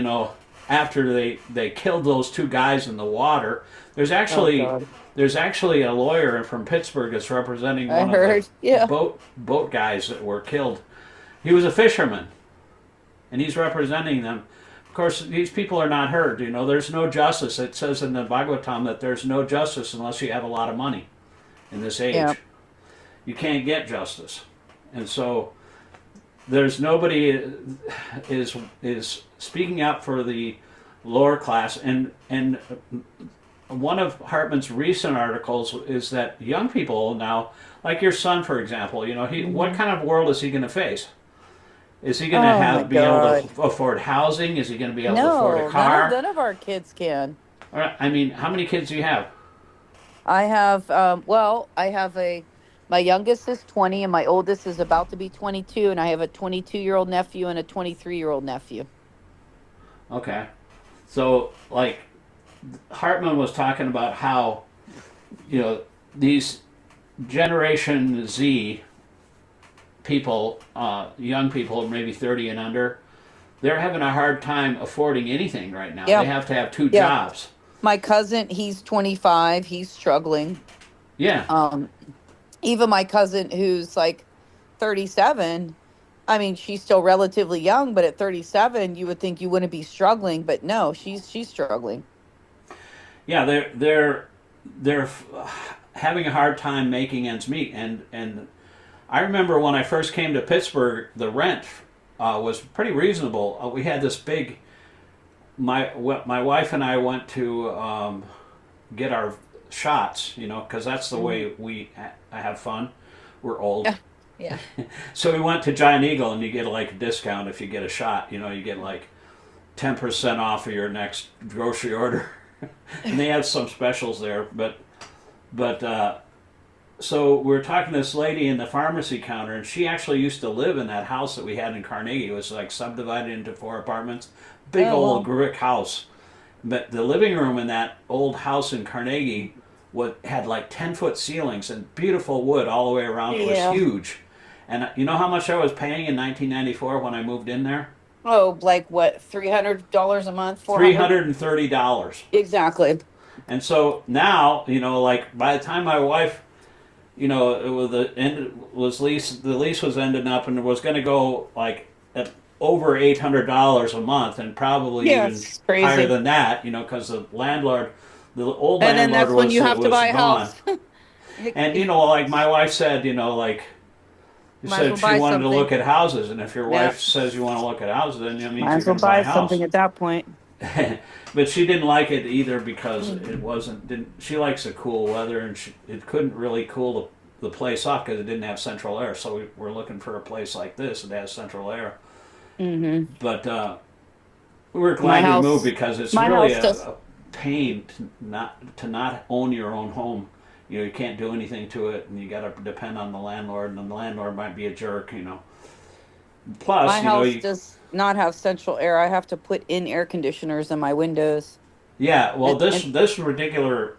after they killed those two guys in the water, there's Oh actually God. there's actually a lawyer from Pittsburgh that's representing I one of the heard. Yeah. boat guys that were killed. He was a fisherman, and he's representing them. Of course, these people are not heard. There's no justice. It says in the Bhagavatam that there's no justice unless you have a lot of money in this age. Yeah. You can't get justice. And so there's nobody is speaking up for the lower class, and one of Hartman's recent articles is that young people now, like your son for example, what Hmm. kind of world is he going to face? Is he going to Oh my be able God. to afford housing? Is he going to be able to afford a No, car? none of our kids can. All right, I mean, how many kids do you have? I have, I have my youngest is 20 and my oldest is about to be 22, and I have a 22-year-old nephew and a 23-year-old nephew. Okay. So, like, Hartman was talking about how, these Generation Z people, young people, maybe 30 and under, they're having a hard time affording anything right now. They Yeah, have to have two yeah. jobs. My cousin, he's 25, he's struggling. Yeah. Um, Even my cousin who's like 37, I mean, she's still relatively young, but at 37, you would think you wouldn't be struggling, but no, she's struggling. Yeah, they're having a hard time making ends meet, and I remember when I first came to Pittsburgh, the rent was pretty reasonable. We had this big. My wife and I went to get our shots, because that's the Hmm. way I have fun. We're old, Yeah. Yeah. so we went to Giant Eagle, and you get like a discount if you get a shot. You get like 10% off of your next grocery order, and they had some specials there. But so we were talking to this lady in the pharmacy counter, and she actually used to live in that house that we had in Carnegie. It was like subdivided into 4 apartments, big Oh, old well. brick house. But the living room in that old house in Carnegie had like 10-foot ceilings and beautiful wood all the way around. It was Yeah. huge. And you know how much I was paying in 1994 when I moved in there? Oh, like what, $300 a month, 400? $330. Exactly. And so now, like by the time my wife, it was the lease was ending up and it was going to go like at over $800 a month and probably Yeah, even it's higher crazy. than that, because the old And then landlord that's when you have to was buy a gone. house. And like my wife said, like she Might as well said she buy wanted to something. look at houses, and if your Yeah. wife says you want to look at houses, then that means Might you're as well going to buy buy a house. something at that point. But she didn't like it either because Mhm. it wasn't. Didn't she likes the cool weather, and it couldn't really cool the place off because it didn't have central air. So we were looking for a place like this that has central air. Hmm. But we were My glad we moved house, because it's my really house does. a pain to not own your own home. You can't do anything to it, and you got to depend on the landlord, and the landlord might be a jerk. My Plus, house does not have central air. I have to put in air conditioners in my windows. yeah. Well, this And this particular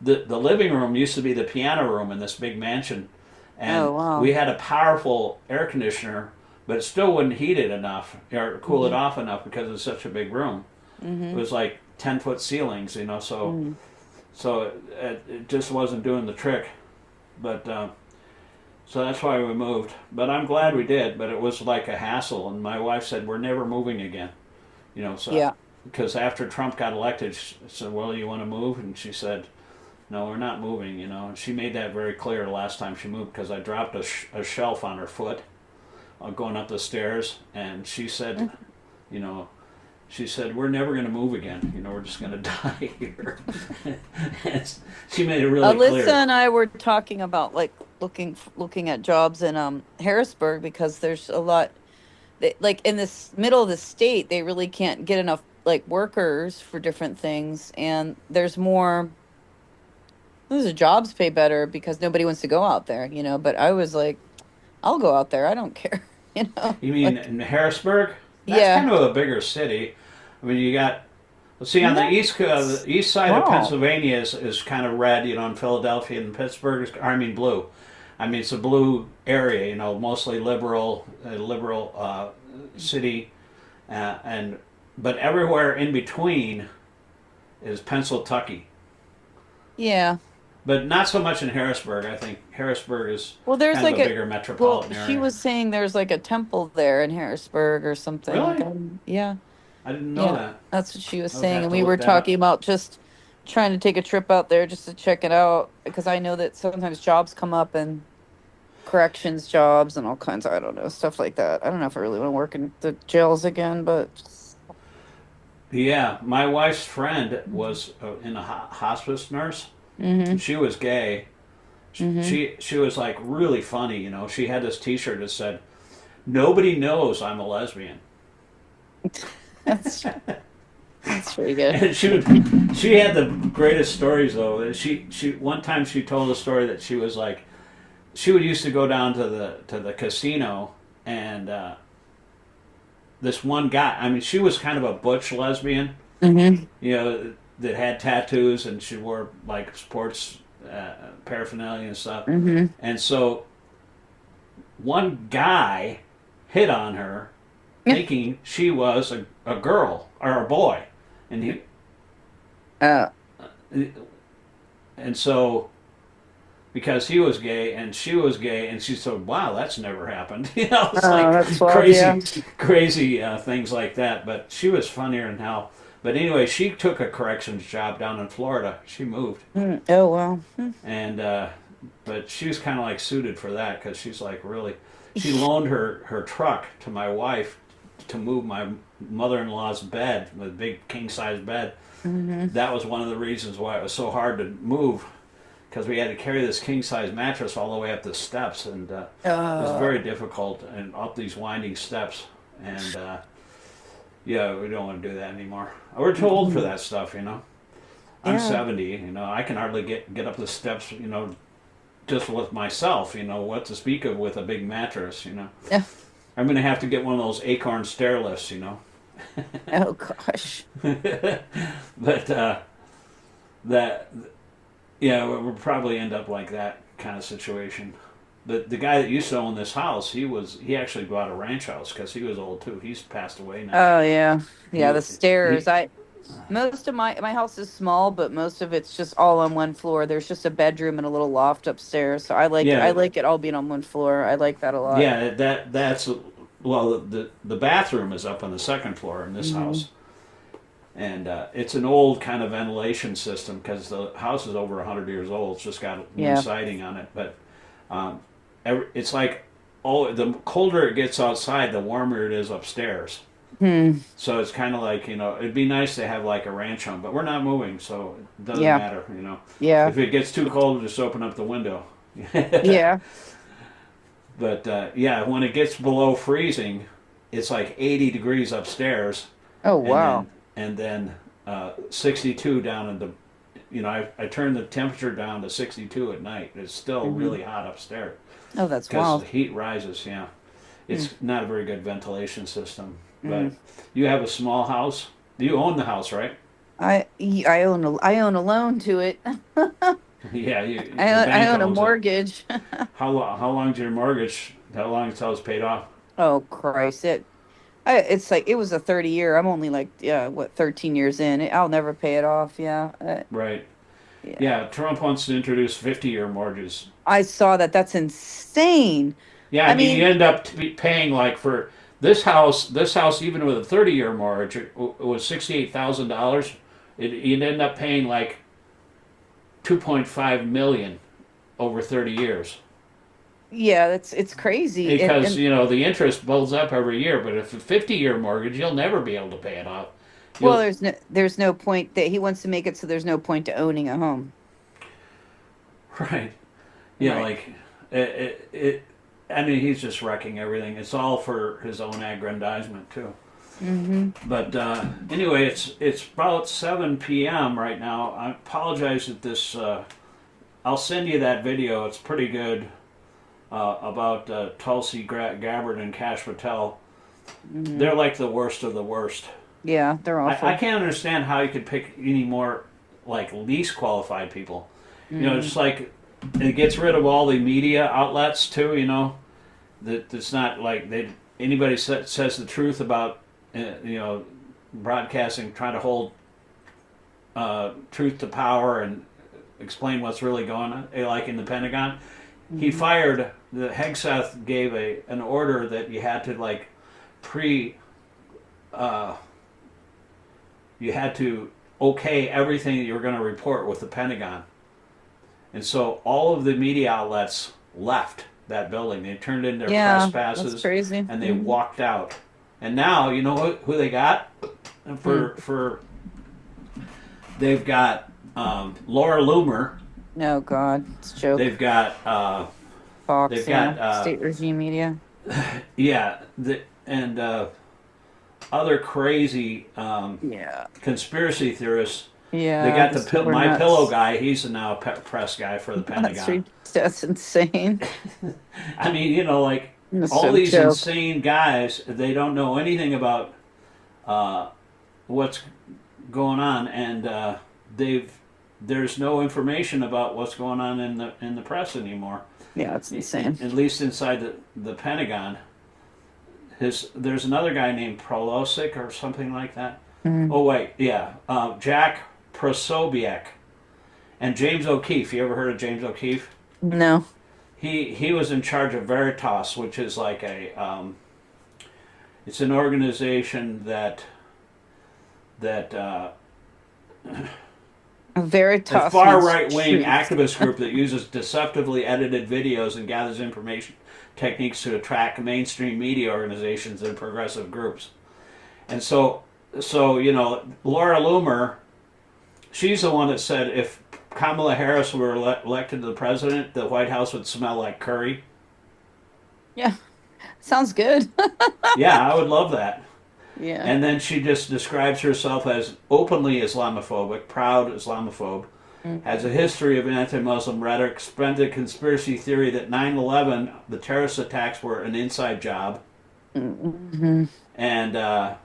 the living room used to be the piano room in this big mansion, oh and wow. we had a powerful air conditioner, but it still wouldn't heat it enough or cool it Hmm. off enough because it's such a big room. It Hmm. was like 10-foot ceilings, so Hmm. it just wasn't doing the trick. But so that's why we moved. But I'm glad we did. But it was like a hassle, and my wife said we're never moving again. So Yeah. because after Trump got elected, she said, "Well, you want to move?" And she said, "No, we're not moving." And she made that very clear the last time she moved because I dropped a shelf on her foot going up the stairs, and she said, you know, she said, "We're never going to move again. We're just going to die here." She made it really Alyssa clear. and I were talking about like looking at jobs in Harrisburg because there's a lot like in this middle of the state they really can't get enough like workers for different things, and there's more. Those jobs pay better because nobody wants to go out there, but I was like, I'll go out there. I don't care, You mean like, in Harrisburg? That's yeah. kind of a bigger city. I mean, you got. Let's see, on No, the it's east side of small. Pennsylvania is kind of red, in Philadelphia and Pittsburgh. I mean, blue. I mean, it's a blue area, mostly liberal city, and but everywhere in between is Pennsylvania. Yeah. But not so much in Harrisburg. I think Harrisburg is Well, there's kind of like a bigger well, metropolitan she area. was saying there's like a temple there in Harrisburg or something. Like, Really? yeah, I didn't know yeah, that. that's what she was I would saying. have And to we were look that talking up. about just trying to take a trip out there just to check it out because I know that sometimes jobs come up and corrections jobs and all kinds of, I don't know, stuff like that. I don't know if I really want to work in the jails again, but Yeah, my wife's friend was in a hospice nurse. mm-hmm, She was gay. mm-hmm. She was like really funny. She had this T-shirt that said, nobody knows I'm a lesbian. That's pretty good. And she had the greatest stories though. She one time she told a story that she was like, she would used to go down to the casino, and this one guy. I mean, she was kind of a butch lesbian, that had tattoos, and she wore like sports paraphernalia and stuff. And so one guy hit on her, thinking she was a girl or a boy, and he. And so, because he was gay and she was gay, and she said, "Wow, that's never happened." It's like that's wild, crazy things like that. But she was funnier than hell. But anyway, she took a corrections job down in Florida. She moved. Oh, wow. And but she was kind of like suited for that, because she's like really. She loaned her truck to my wife to move my mother-in-law's bed, the big king-size bed. That was one of the reasons why it was so hard to move, because we had to carry this king-size mattress all the way up the steps, and it was very difficult, and up these winding steps. And yeah, we don't want to do that anymore. We're too old for that stuff, I'm 70, I can hardly get up the steps, just with myself, what to speak of with a big mattress, Yeah. I'm going to have to get one of those acorn stair lifts, Oh, gosh. But that, yeah, we'll probably end up like that kind of situation. But the guy that used to own this house, he actually bought a ranch house because he was old too. He's passed away now. Oh, yeah. Yeah, the stairs. Most of my house is small, but most of it's just all on one floor. There's just a bedroom and a little loft upstairs. So I like it all being on one floor. I like that a lot. Yeah, that's well, the bathroom is up on the second floor in this house. And it's an old kind of ventilation system, because the house is over 100 years old. It's just got new siding on it. But it's like, the colder it gets outside, the warmer it is upstairs. So it's kind of like, it'd be nice to have like a ranch home, but we're not moving, so it doesn't matter, Yeah. If it gets too cold, just open up the window. Yeah. But when it gets below freezing, it's like 80 degrees upstairs. Oh, wow. And then 62 down in the, I turn the temperature down to 62 at night. It's still really hot upstairs. Oh, that's wild. Because the heat rises, It's not a very good ventilation system. But you have a small house. You own the house, right? I own a loan to it. Yeah, I own a mortgage. How long's your mortgage? How long until it's paid off? Oh, Christ! It's like, it was a 30-year. I'm only like 13 years in. I'll never pay it off. Yeah. Right. Yeah. Trump wants to introduce 50-year mortgages. I saw that. That's insane. Yeah, I mean, you end up paying like for this house, even with a 30-year mortgage, it was $68,000. You'd end up paying like $2.5 million over 30 years. Yeah, it's crazy. Because the interest builds up every year. But if a 50-year mortgage, you'll never be able to pay it off. Well, there's no point, that he wants to make it so there's no point to owning a home. Right. Yeah, Right. like I mean, he's just wrecking everything. It's all for his own aggrandizement too. But anyway, it's about 7 p.m. right now. I apologize that this. I'll send you that video. It's pretty good about Tulsi Gabbard and Kash Patel. They're like the worst of the worst. Yeah, they're awful. I can't understand how you could pick any more like least qualified people. Just like. It gets rid of all the media outlets too. That it's not like anybody says the truth about broadcasting, trying to hold truth to power and explain what's really going on. Like in the Pentagon, he fired the Hegseth gave an order that you had to like you had to okay everything that you were going to report with the Pentagon. And so all of the media outlets left that building. They turned in their press passes. That's crazy. And they walked out. And now, you know who they got? They've got Laura Loomer. Oh, God. It's a joke. They've got Fox, they've got state regime media. yeah, and other crazy Yeah. conspiracy theorists. They Yeah. got It's my nuts. pillow guy. He's now a press guy for the Pentagon. That's insane. I mean, you know, like That's all a these joke. insane guys, they don't know anything about what's going on, and there's no information about what's going on in the press anymore. Yeah, it's insane. At least inside the Pentagon. There's another guy named Prolosic or something like that. Mm. Oh wait, yeah, Jack Prosobiec and James O'Keefe. You ever heard of James O'Keefe? No. He was in charge of Veritas, which is like it's an organization that A a Veritas far means right wing truth. activist group that uses deceptively edited videos and gathers information techniques to attract mainstream media organizations and progressive groups. And so you know, Laura Loomer, she's the one that said if Kamala Harris were elected to the president, the White House would smell like curry. Yeah. Sounds good. Yeah, I would love that. Yeah. And then she just describes herself as openly Islamophobic, proud Islamophobe, has a history of anti-Muslim rhetoric, spread the conspiracy theory that 9/11, the terrorist attacks, were an inside job, Mm-hmm. and that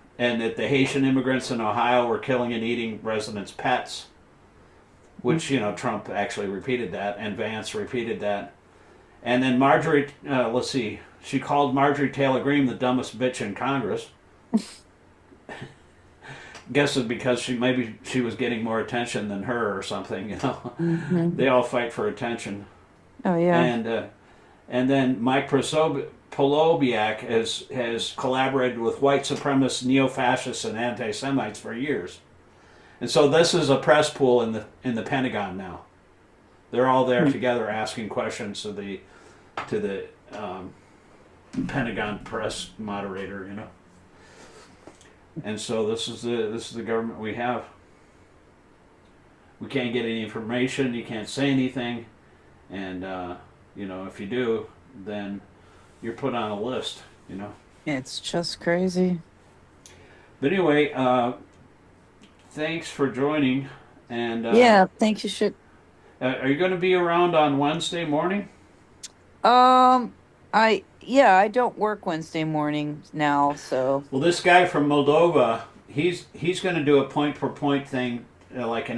the Haitian immigrants in Ohio were killing and eating residents' pets, which, you know, Trump actually repeated that, and Vance repeated that. And then Marjorie, let's see, she called Marjorie Taylor Greene the dumbest bitch in Congress. Guess it's because maybe she was getting more attention than her or something, you know. Mm-hmm. They all fight for attention. Oh yeah. And then Mike Polobiak has collaborated with white supremacists, neo-fascists, and anti-Semites for years. And so this is a press pool in the Pentagon now. They're all there together asking questions to the Pentagon press moderator, you know. And so this is the government we have. We can't get any information. You can't say anything, and you know, if you do, then you're put on a list. You know. It's just crazy. But anyway, thanks for joining. And Yeah, thank you. are you going to be around on Wednesday morning? I don't work Wednesday mornings now, so Well, this guy from Moldova, he's going to do a point per point thing, like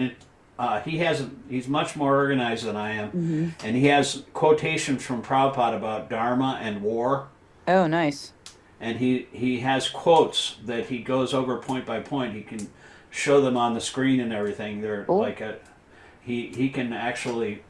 he's much more organized than I am, hmm. and he has quotations from Prabhupada about Dharma and war, Oh, nice. and he has quotes that he goes over point by point. He can show them on the screen and everything. They're Cool. like he can actually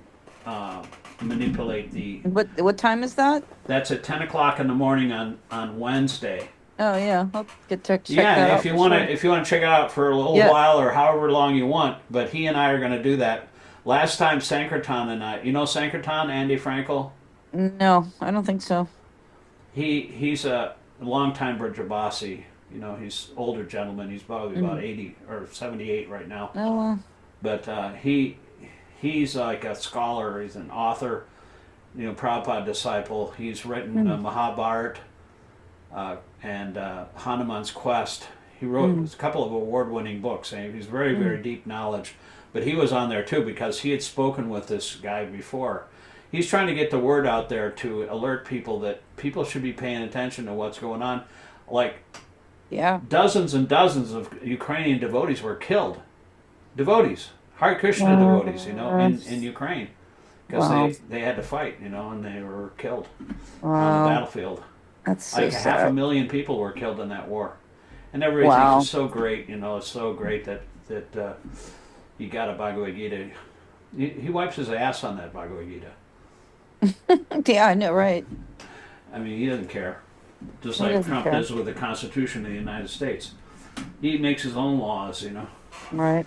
manipulate the. What time is that? That's at 10 o'clock in the morning on Wednesday. Oh yeah, I'll check that Yeah, out if you for want to sure. if you want to check it out for a little Yeah. while or however long you want, but he and I are going to do that. Last time Sankirtan and I, you know Sankirtan, Andy Frankel, No, I don't think so. he's a longtime Brajabasi. You know, he's older gentleman. He's probably about Mm. 80 or 78 right now. Oh well. But he's like a scholar. He's an author. You know, Prabhupada disciple. He's written Mm. Mahabharata and Hanuman's Quest. He wrote Mm. a couple of award-winning books, and he's very, very Mm. deep knowledge. But he was on there too because he had spoken with this guy before. He's trying to get the word out there to alert people that people should be paying attention to what's going on. Like Yeah. dozens and dozens of Ukrainian devotees were killed. Devotees, Hare Krishna devotees, you know, in Ukraine, because Wow. they had to fight, you know, and they were killed on Wow. the battlefield. That's so Like half a sad. million people were killed in that war, and everybody Wow. thinks it's so great, you know, it's so great that he got a Bhagavad Gita. He wipes his ass on that Bhagavad Gita. Yeah, I know, right? I mean, he doesn't care. Just He like doesn't Trump care. does with the Constitution of the United States. He makes his own laws, you know. Right.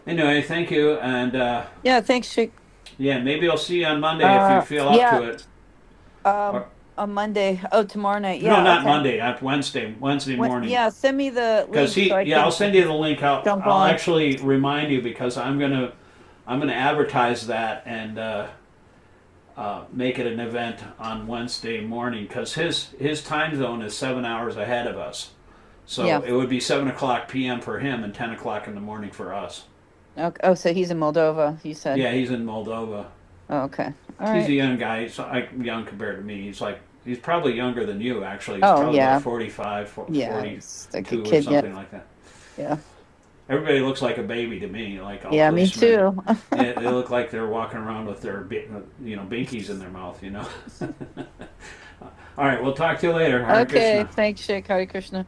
Anyway, thank you, and Yeah, thanks, Chick. yeah, maybe I'll see you on Monday if you feel up Yeah, to it. um, on Monday. Oh, tomorrow night. No, Yeah, not okay. Monday, not Wednesday morning. Yeah, send me the Because link so I I'll can send you the link. jump I'll on. actually remind you because I'm gonna advertise that, and make it an event on Wednesday morning, because his time zone is 7 hours ahead of us. So Yeah. it would be 7 o'clock p.m. for him and 10 o'clock in the morning for us. Okay. Oh, so he's in Moldova, you said? Yeah, he's in Moldova. Oh, okay. All He's a right. young guy. He's young compared to me. He's probably younger than you, actually. He's Oh, probably yeah. like 45, Yeah, 42 it's like a or kid, yeah. something like that. Yeah. Everybody looks like a baby to me, like all Yeah, me policemen. too. They look like they're walking around with their, binkies in their mouth, All right, we'll talk to you later. Hare Okay, Krishna. thanks, Sheikh. Hare Krishna.